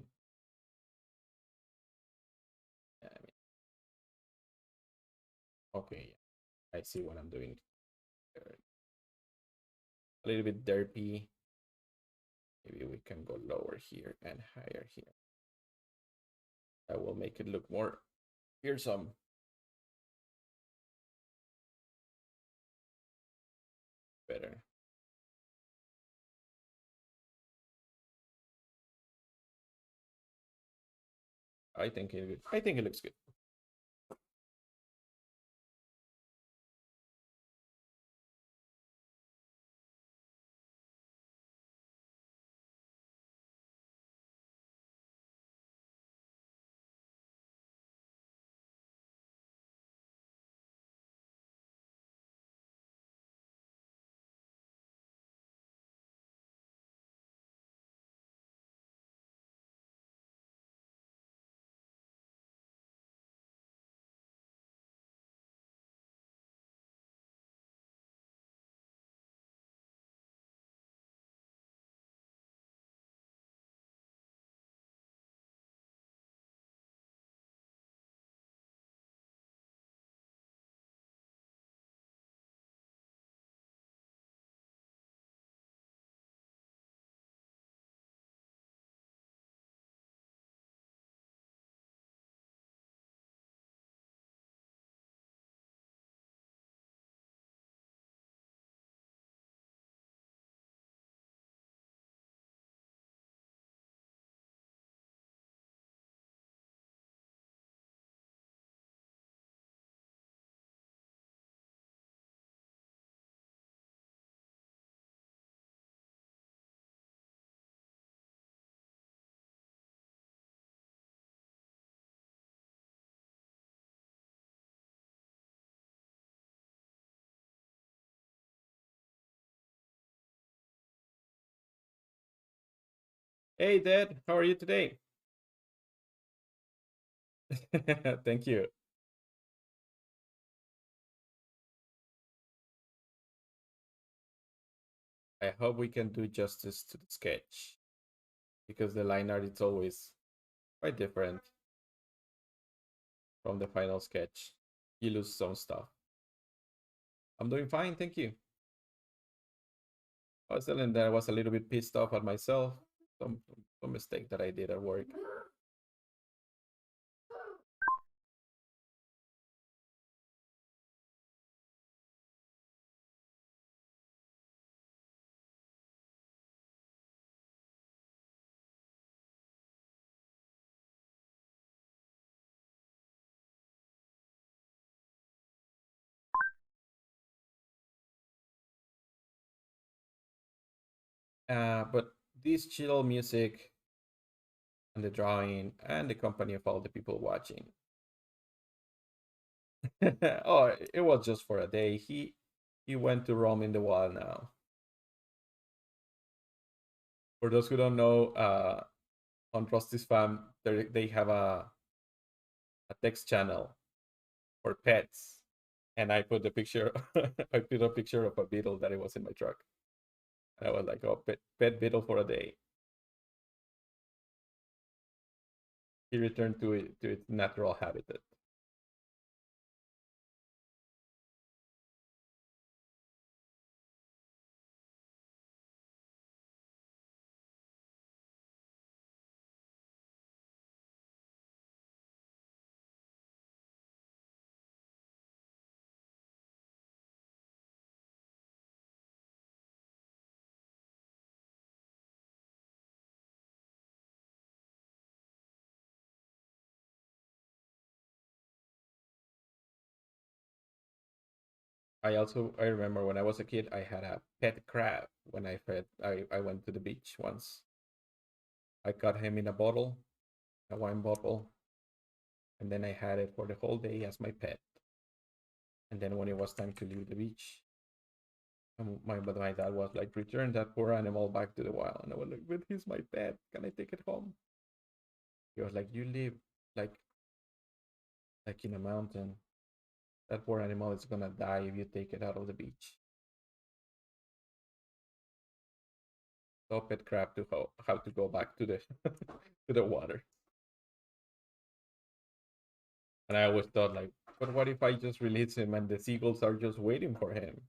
Speaker 1: I mean, okay, I see what I'm doing. A little bit derpy. Maybe we can go lower here and higher here. That will make it look more fearsome. Better. I think it looks good. Hey, Dad, how are you today? Thank you. I hope we can do justice to the sketch because the line art is always quite different from the final sketch. You lose some stuff. I'm doing fine, thank you. I was telling that I was a little bit pissed off at myself. Some mistake that I did at work. But this chill music and the drawing and the company of all the people watching. Oh, it was just for a day. He went to roam in the wild now. For those who don't know, on Rusty's Fam, they have a text channel for pets, and I put the picture. I put a picture of a beetle that it was in my truck. And I was like, "Oh, pet beetle for a day." He returned to its natural habitat. I remember when I was a kid, I had a pet crab. When I went to the beach once. I got him in a bottle, a wine bottle, and then I had it for the whole day as my pet. And then when it was time to leave the beach, my dad was like, "Return that poor animal back to the wild." And I was like, "But he's my pet. Can I take it home?" He was like, "You live like like in a mountain. That poor animal is gonna die if you take it out of the beach." So pet crab to how to go back to the to the water. And I always thought like, but what if I just release him and the seagulls are just waiting for him?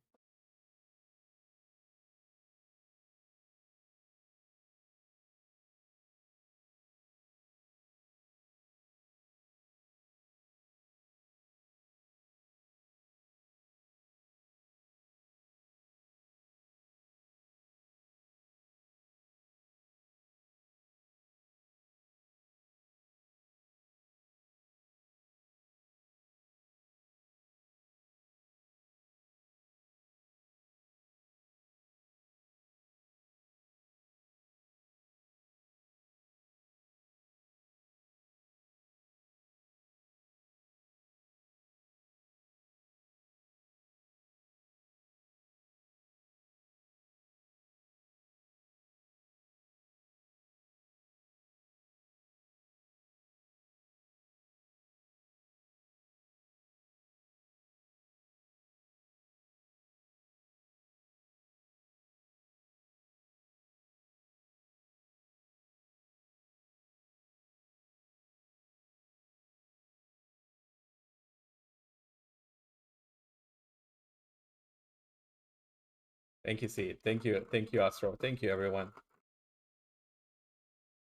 Speaker 1: Thank you, Sid. Thank you, Astro. Thank you, everyone.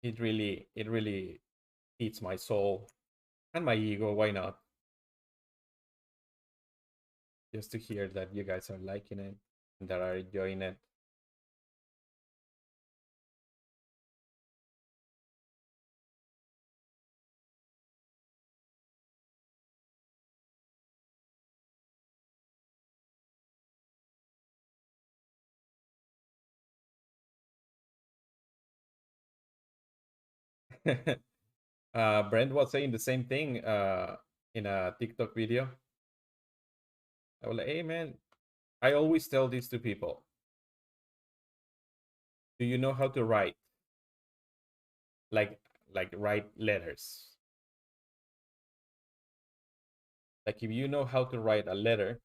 Speaker 1: It really eats my soul and my ego. Why not? Just to hear that you guys are liking it and that are enjoying it. Brent was saying the same thing in a TikTok video. I was like, "Hey, man, I always tell this to people. Do you know how to write? Like, like write letters. Like, if you know how to write a letter,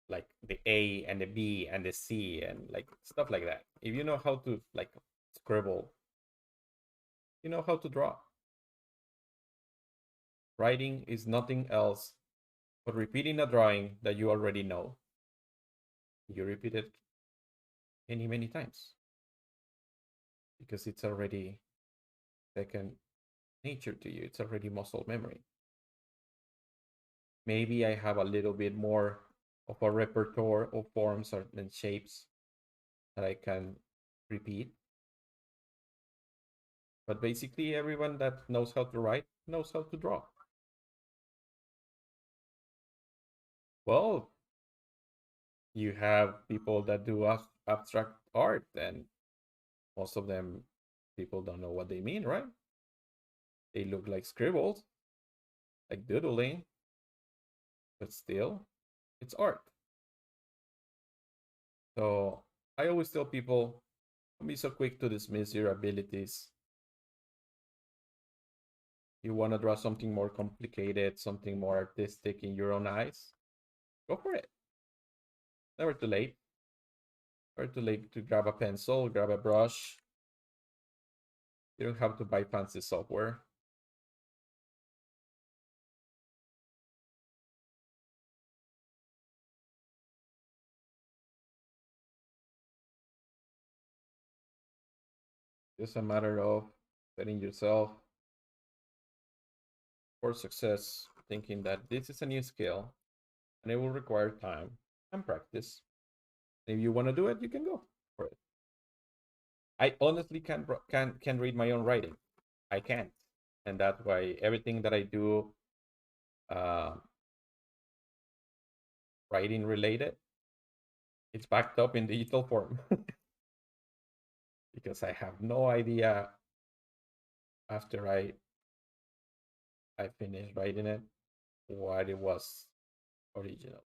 Speaker 1: like the A and the B and the C and like stuff like that. If you know how to like scribble, you know how to draw. Writing is nothing else but repeating a drawing that you already know. You repeat it many, many times because it's already second nature to you. It's already muscle memory. Maybe I have a little bit more of a repertoire of forms and shapes that I can repeat. But basically, everyone that knows how to write knows how to draw. Well, you have people that do abstract art, and most of them people don't know what they mean, right? They look like scribbles, like doodling, but still, it's art. So I always tell people, don't be so quick to dismiss your abilities. You want to draw something more complicated, something more artistic in your own eyes, go for it. Never too late. Never too late to grab a pencil, grab a brush. You don't have to buy fancy software. It's a matter of setting yourself for success, thinking that this is a new skill and it will require time and practice. If you want to do it, you can go for it. I honestly can read my own writing. I can't, and that's why everything that I do, uh, writing related, it's backed up in digital form because I have no idea after I finished writing it what it was original.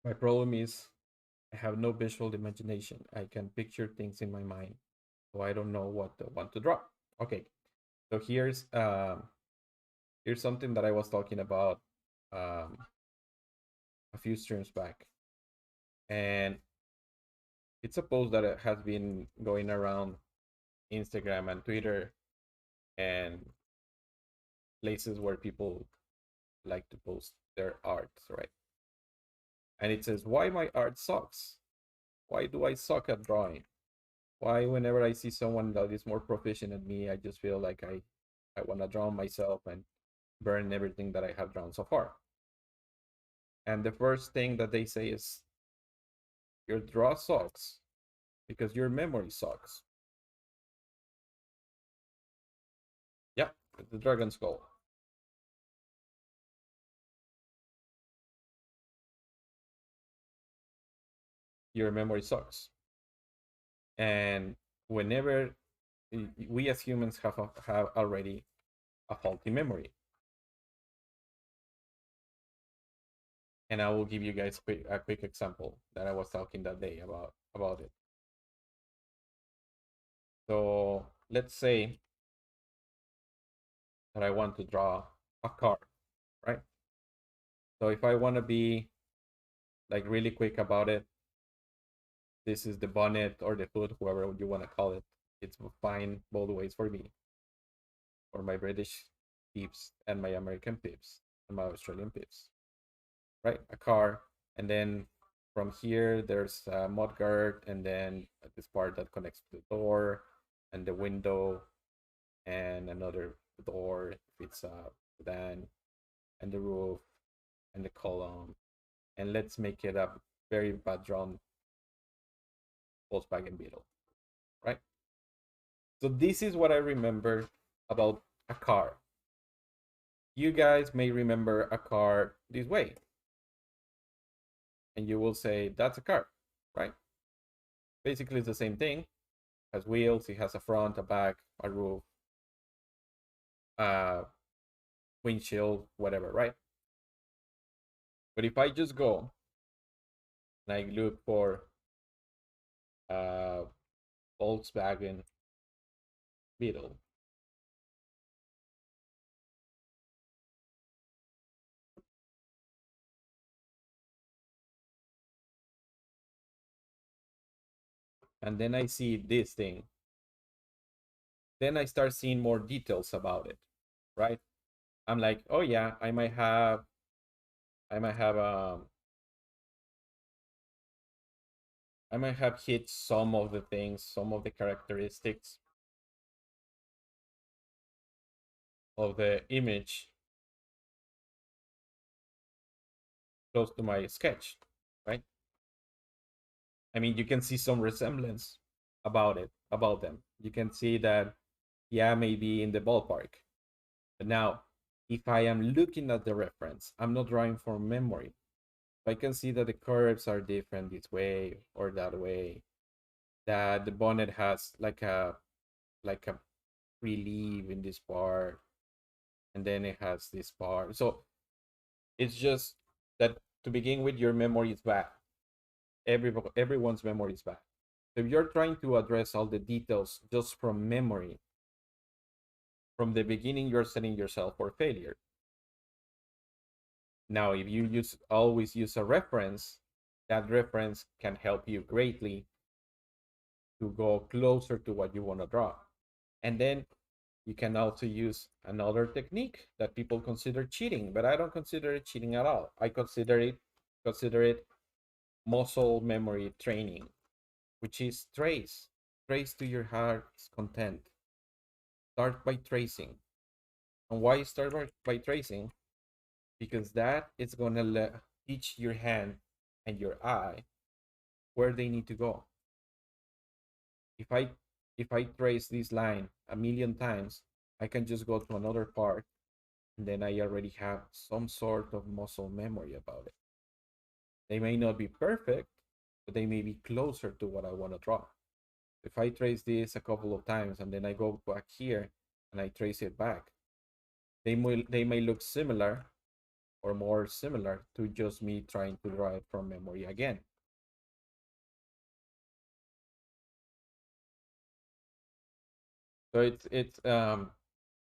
Speaker 1: My problem is I have no visual imagination. I can picture things in my mind, so I don't know what to want to draw. Okay, so here's something that I was talking about um, a few streams back, and it's a post that has been going around Instagram and Twitter and places where people like to post their art, right? And it says, "Why my art sucks? Why do I suck at drawing? Why whenever I see someone that is more proficient than me, I just feel like I want to draw myself and burn everything that I have drawn so far." And the first thing that they say is, "Your draw sucks because your memory sucks." Yeah, the dragon skull. Your memory sucks. And whenever we as humans have already a faulty memory, and I will give you guys a quick example that I was talking that day about it. So let's say that I want to draw a car, right? So if I want to be like really quick about it, this is the bonnet or the hood, whoever you want to call it. It's fine both ways for me, for my British peeps and my American peeps and my Australian peeps, right? A car, and then from here there's a mudguard, and then this part that connects to the door and the window, and another door if it's a sedan, and the roof and the column, and let's make it a very bad drawn Volkswagen Beetle, right? So this is what I remember about a car. You guys may remember a car this way, and you will say that's a car, right? Basically, it's the same thing. It has wheels, it has a front, a back, a roof, uh, windshield, whatever, right? But if I just go and I look for uh, Volkswagen Beetle, and then I see this thing, then I start seeing more details about it, right? I'm like, oh yeah, I might have I might have hit some of the things, some of the characteristics of the image close to my sketch, right? I mean, you can see some resemblance about them. You can see that, yeah, maybe in the ballpark. But now, if I am looking at the reference, I'm not drawing from memory. I can see that the curves are different this way or that way. That the bonnet has like a relief in this part, and then it has this part. So it's just that to begin with, your memory is bad. Everyone's memory is bad. So if you're trying to address all the details just from memory, from the beginning, you're setting yourself for failure. Now, if you always use a reference, that reference can help you greatly to go closer to what you want to draw. And then you can also use another technique that people consider cheating, but I don't consider it cheating at all. I consider it muscle memory training, which is trace to your heart's content. Start by tracing. And why start by tracing? Because that is going to teach your hand and your eye where they need to go. If I trace this line a million times, I can just go to another part, and then I already have some sort of muscle memory about it. They may not be perfect, but they may be closer to what I want to draw. If I trace this a couple of times and then I go back here and I trace it back, they may look similar or more similar to just me trying to draw it from memory again. So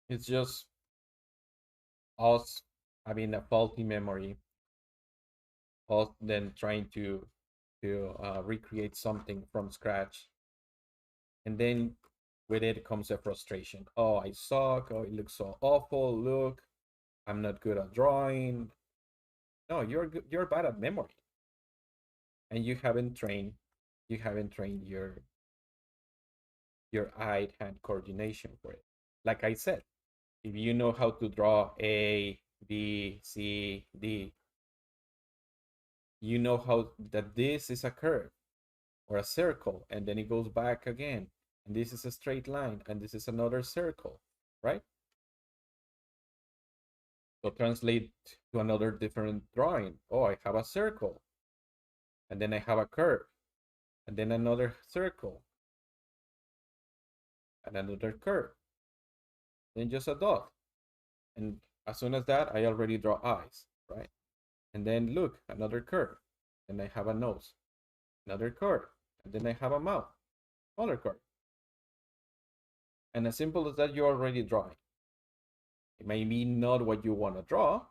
Speaker 1: it's just us having a faulty memory, us then trying to recreate something from scratch, and then with it comes a frustration. Oh, I suck. Oh, it looks so awful. Look, I'm not good at drawing. No, you're bad at memory, and you haven't trained your eye hand coordination for it. Like I said, if you know how to draw A, B, C, D, you know how that this is a curve or a circle, and then it goes back again, and this is a straight line, and this is another circle, right? So translate to another different drawing. Oh, I have a circle, and then I have a curve, and then another circle, and another curve, then just a dot. And as soon as that, I already draw eyes, right? And then look, another curve. Then I have a nose, another curve, and then I have a mouth, another curve. And as simple as that, you're already drawing. It may be not what you want to draw,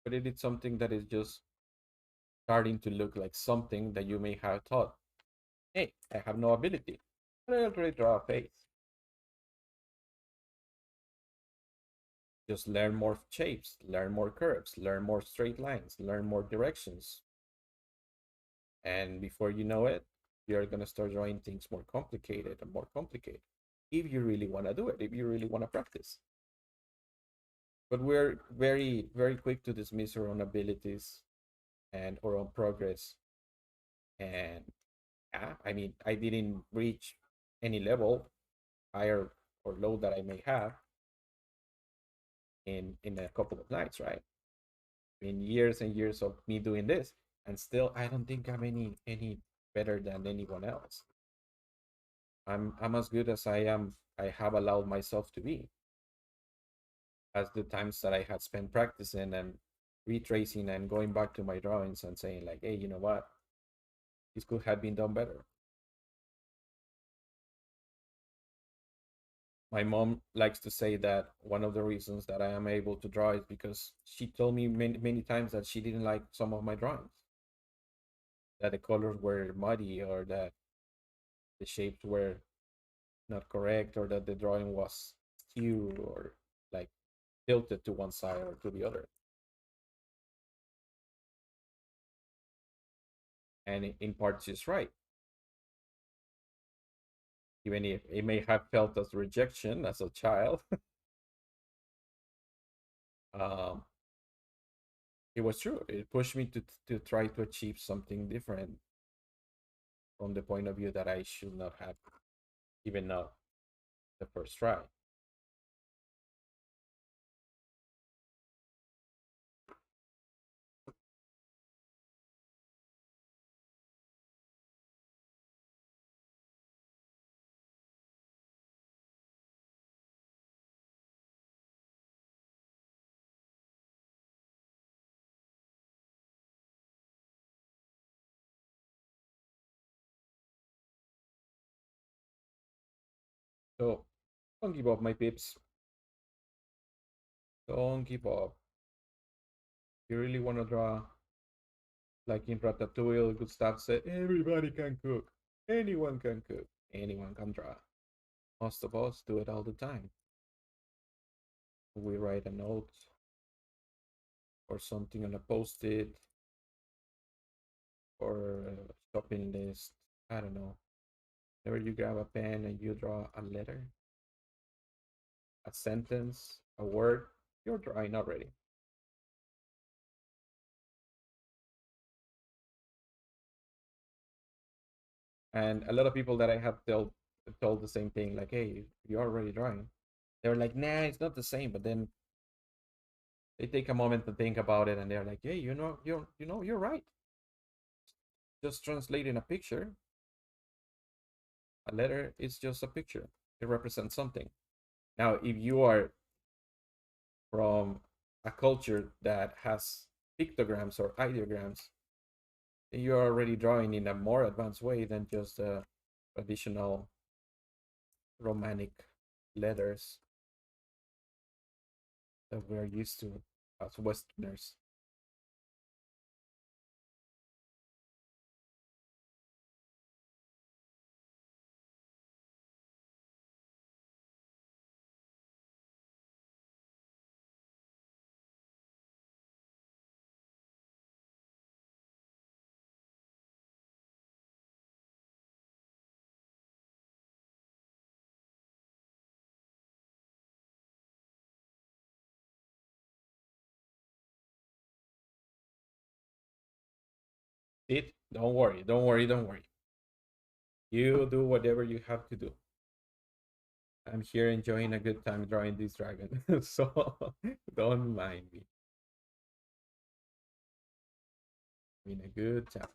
Speaker 1: but it is something that is just starting to look like something that you may have thought, hey, I have no ability, but I already draw a face. Just learn more shapes, learn more curves, learn more straight lines, learn more directions. And before you know it, you're going to start drawing things more complicated and more complicated. If you really want to do it, if you really want to practice. But we're very, very quick to dismiss our own abilities and our own progress. And yeah, I mean, I didn't reach any level, higher or low, that I may have in a couple of nights, right? In years and years of me doing this, and still I don't think I'm any better than anyone else. I'm as good as I have allowed myself to be. as the times that I had spent practicing and retracing and going back to my drawings and saying like, hey, you know what? This could have been done better. My mom likes to say that one of the reasons that I am able to draw is because she told me many times that she didn't like some of my drawings, that the colors were muddy or that the shapes were not correct or that the drawing was skewed or like tilted to one side or to the other. And in part, she's right. Even if it may have felt as rejection as a child, um, it was true. It pushed me to try to achieve something different from the point of view that I should not have given up the first try. So don't give up, my pips. Don't give up. You really want to draw like in Ratatouille, Gustav said, everybody can cook. Anyone can cook. Anyone can draw. Most of us do it all the time. We write a note or something on a post-it or a shopping list. I don't know. Whenever you grab a pen and you draw a letter, a sentence, a word, you're drawing already. And a lot of people that I have told the same thing, like, hey, you're already drawing. They were like, nah, it's not the same. But then they take a moment to think about it and they're like, hey, you're right. Just translating a picture, a letter is just a picture. It represents something. Now, if you are from a culture that has pictograms or ideograms, you're already drawing in a more advanced way than just traditional Romanic letters that we're used to as Westerners. It, don't worry, don't worry, don't worry. You do whatever you have to do. I'm here enjoying a good time drawing this dragon, so don't mind me. Having a good time.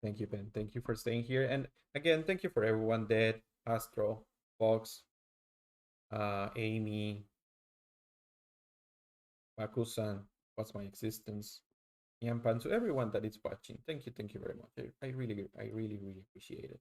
Speaker 1: Thank you, Ben. Thank you for staying here. And again, thank you for everyone, Dead, Astro, Fox, Amy, Bakusan, What's My Existence, Yampan, to everyone that is watching. Thank you very much. I really appreciate it.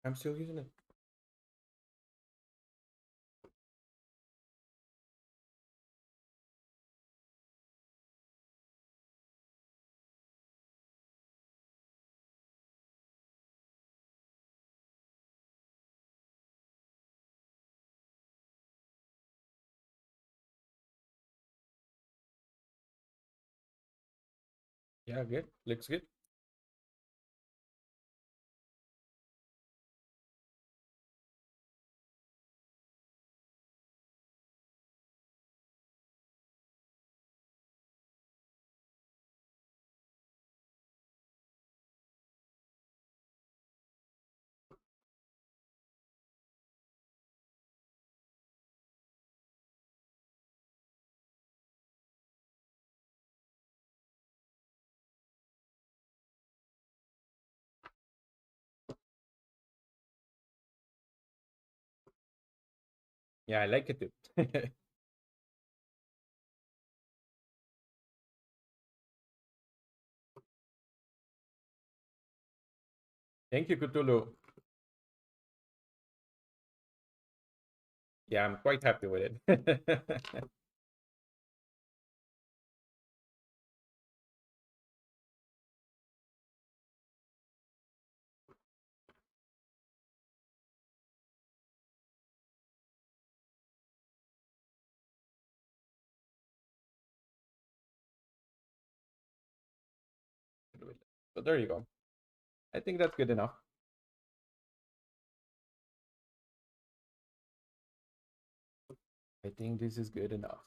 Speaker 1: I'm still using it. Yeah, good. Looks good. Yeah, I like it too. Thank you, Cthulhu. Yeah, I'm quite happy with it. So there you go. I think that's good enough. I think this is good enough.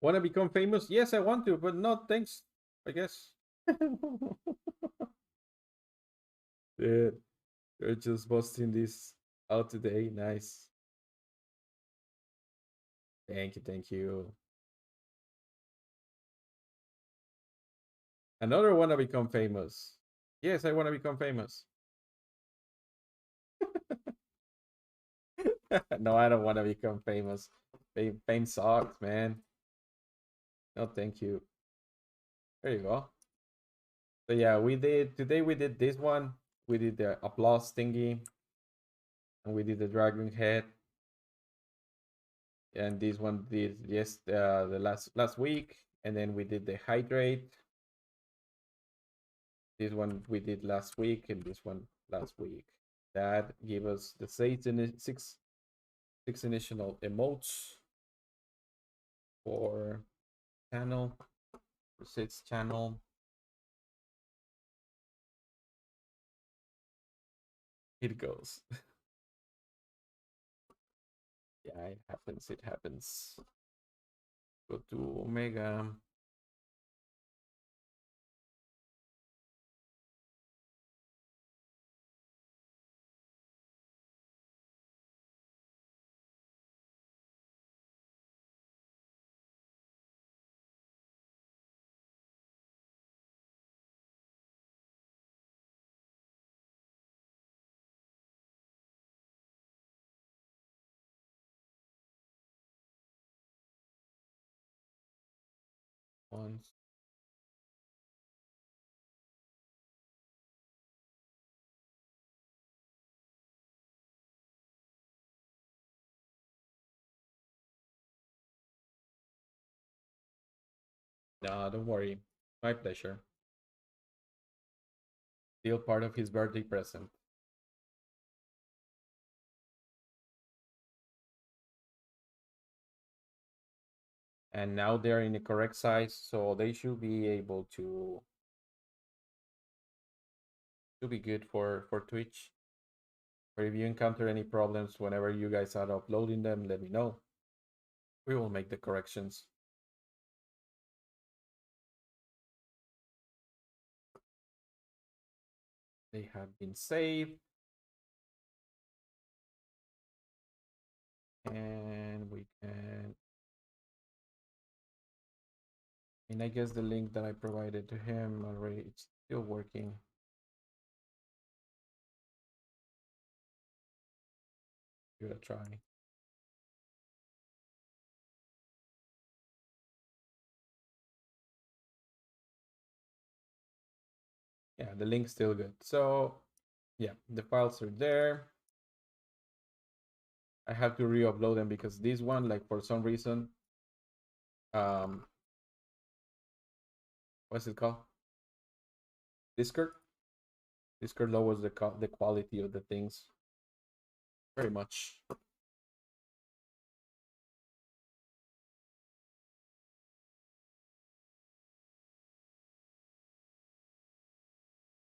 Speaker 1: Want to become famous? Yes, I want to, but not thanks, I guess. Dude, you're just busting this out today. Nice. Thank you, thank you. Another want to become famous. Yes, I want to become famous. No, I don't want to become famous. Fame sucks, man. No, thank you. There you go. So yeah, we did today. We did this one. We did the applause thingy, and we did the dragon head. And this one did yes the last week, and then we did the hydrate. This one we did last week, and this one last week. That gave us the six initial emotes for channel, for Sid's channel. It goes. Yeah, it happens. It happens. Go to Omega. Once. No, don't worry. My pleasure. Still part of his birthday present. And now they're in the correct size, so they should be able to be good for Twitch. Or if you encounter any problems whenever you guys are uploading them, let me know. We will make the corrections. They have been saved. And we can, and I guess the link that I provided to him already, it's still working. Give it a try. Yeah, the link's still good. So yeah, the files are there. I have to re-upload them because this one, like for some reason, um, what's it called? Discord. Discord lowers the quality of the things very much.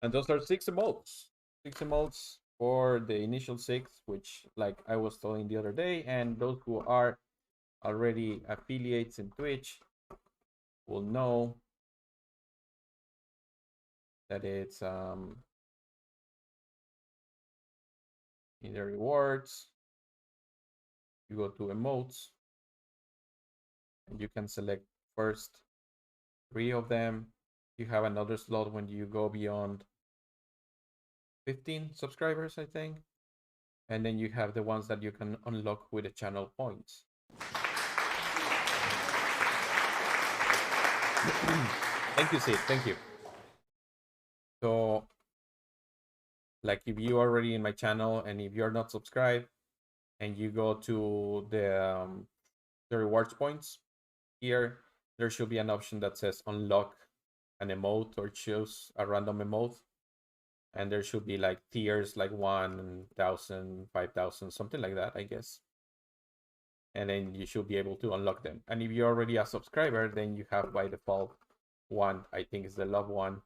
Speaker 1: And those are 6 emotes. 6 emotes for the initial 6, which like I was telling the other day, and those who are already affiliates in Twitch will know that it's in the rewards. You go to emotes and you can select first 3 of them. You have another slot when you go beyond 15 subscribers, I think. And then you have the ones that you can unlock with the channel points. Thank you, Sid. Thank you. So, like, if you are already in my channel and if you're not subscribed and you go to the rewards points here, there should be an option that says unlock an emote or choose a random emote. And there should be like tiers like 1,000, 5,000, something like that, I guess. And then you should be able to unlock them. And if you're already a subscriber, then you have by default one, I think is the love one.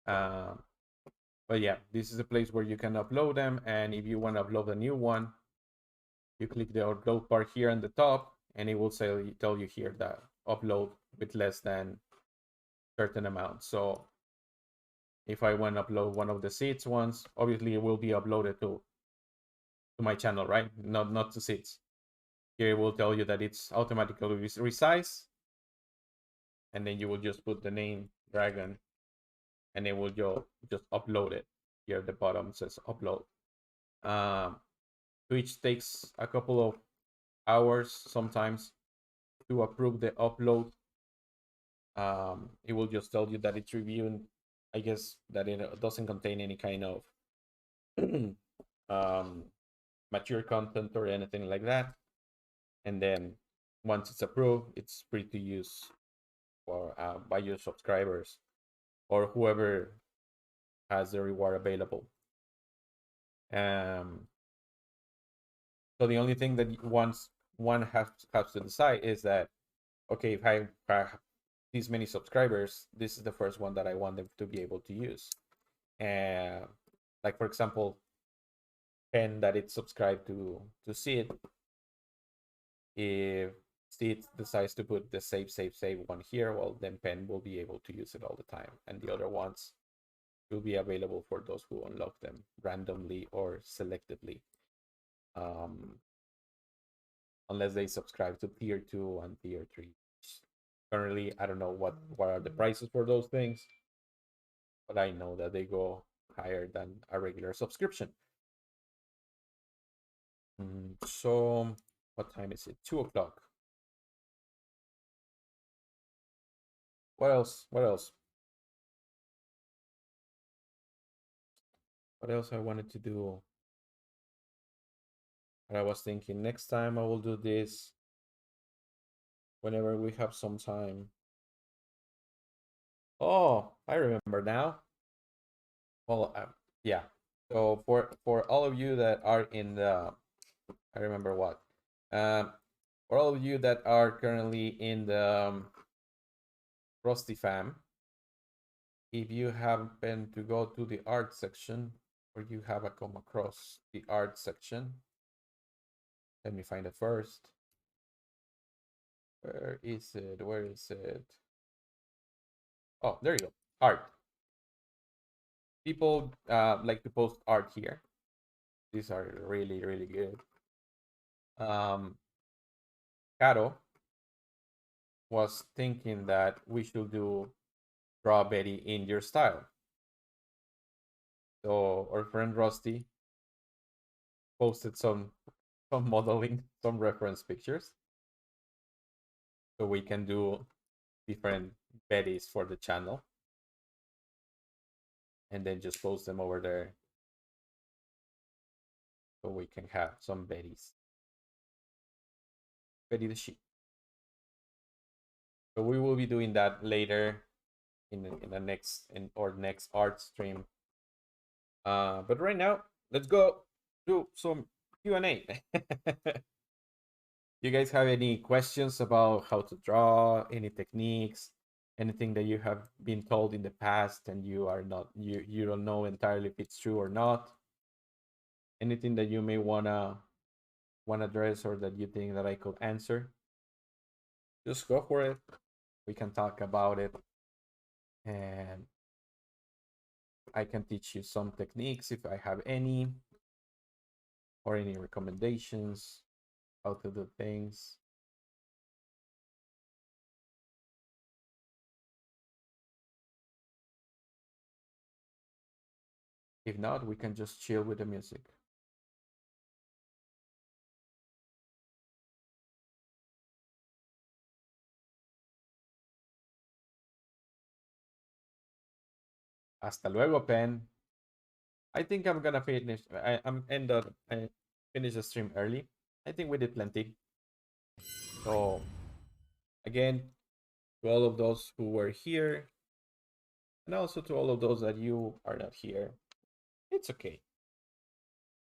Speaker 1: But yeah, this is a place where you can upload them. And if you want to upload a new one, you click the upload bar here on the top, and it will tell you here that upload with less than certain amount. So if I want to upload one of the seeds ones, obviously it will be uploaded to my channel, right? Not to seeds. Here it will tell you that it's automatically resize, and then you will just put the name dragon, and it will just upload it. Here at the bottom says upload. Twitch takes a couple of hours sometimes to approve the upload. It will just tell you that it's reviewing. I guess that it doesn't contain any kind of um, mature content or anything like that. And then once it's approved, it's free to use for by your subscribers or whoever has the reward available. Um, so the only thing that one has to decide is that, okay, if I have these many subscribers, this is the first one that I want them to be able to use. And like for example, Pen that it's subscribed to Sid, if Sid decides to put the save one here, well then Pen will be able to use it all the time, and the other ones will be available for those who unlock them randomly or selectively. Um, unless they subscribe to tier 2 and tier 3. Currently, I don't know what are the prices for those things, but I know that they go higher than a regular subscription. So, what time is it? 2 o'clock. What else? What else? What else I wanted to do? But I was thinking next time I will do this. whenever we have some time. Oh, I remember now. Well, yeah. So for all of you that are in the, I remember what. Um, for all of you that are currently in the Rusty fam, if you happen to go to the art section, or you have a come across the art section, let me find it first. Where is it? Where is it? Oh, there you go. Art. People like to post art here. These are really, really good. Caro was thinking that we should do Draw Betty in your style. So our friend Rusty posted some modeling, some reference pictures, so we can do different Bettys for the channel, and then just post them over there, so we can have some Bettys. Betty the sheep. So we will be doing that later in the next art stream. But right now, let's go do some Q&A. You guys have any questions about how to draw, any techniques, anything that you have been told in the past and you are not you don't know entirely if it's true or not? Anything that you may wanna address or that you think that I could answer? Just go for it. We can talk about it, and I can teach you some techniques if I have any, or any recommendations how to do things. If not, we can just chill with the music. Hasta luego, Pen. I think I'm gonna finish. I'm end up finish the stream early. I think we did plenty. So again, to all of those who were here, and also to all of those that you are not here, it's okay.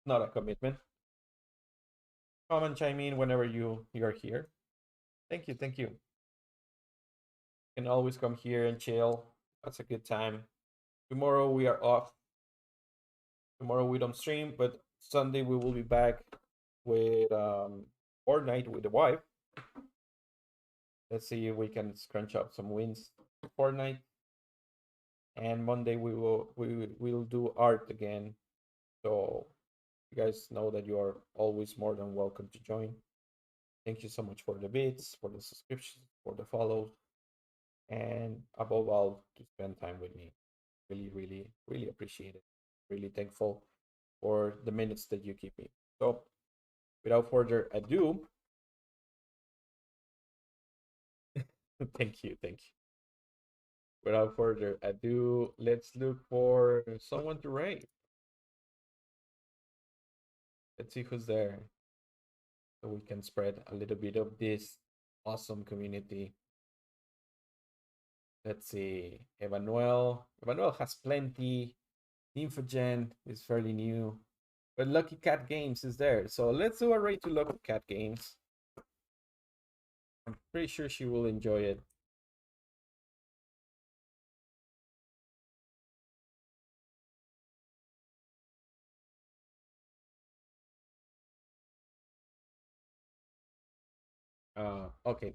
Speaker 1: Not a commitment. Come and chime in whenever you're here. Thank you, thank you. You can always come here and chill. That's a good time. Tomorrow we are off. Tomorrow we don't stream, but Sunday we will be back with Fortnite with the wife. Let's see if we can scrunch up some wins for Fortnite. And Monday we will do art again. So you guys know that you are always more than welcome to join. Thank you so much for the bits, for the subscriptions, for the follows, and above all, to spend time with me. Really, really, really appreciate it. Really thankful for the minutes that you keep me. So without further ado, thank you, thank you. Without further ado, let's look for someone to rate. Let's see who's there, so we can spread a little bit of this awesome community. Let's see. Emmanuel. Emmanuel has plenty. Infogen is fairly new. But Lucky Cat Games is there. So let's do a rate to Lucky Cat Games. I'm pretty sure she will enjoy it. Okay.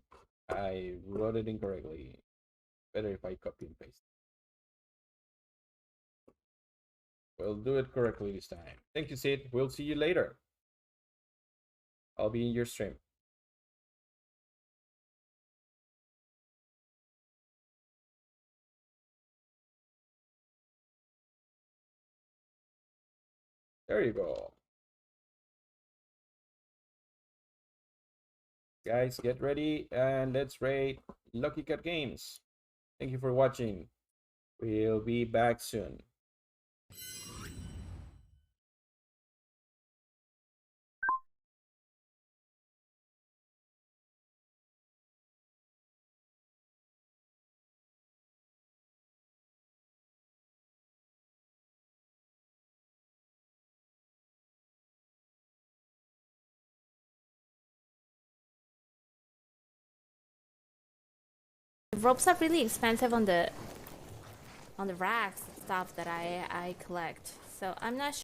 Speaker 1: I wrote it incorrectly. Better if I copy and paste. We'll do it correctly this time. Thank you, Sid. We'll see you later. I'll be in your stream. There you go. Guys, get ready and let's rate Lucky Cat Games. Thank you for watching. We'll be back soon.
Speaker 4: ropes are really expensive on the racks and stuff that I collect. So I'm not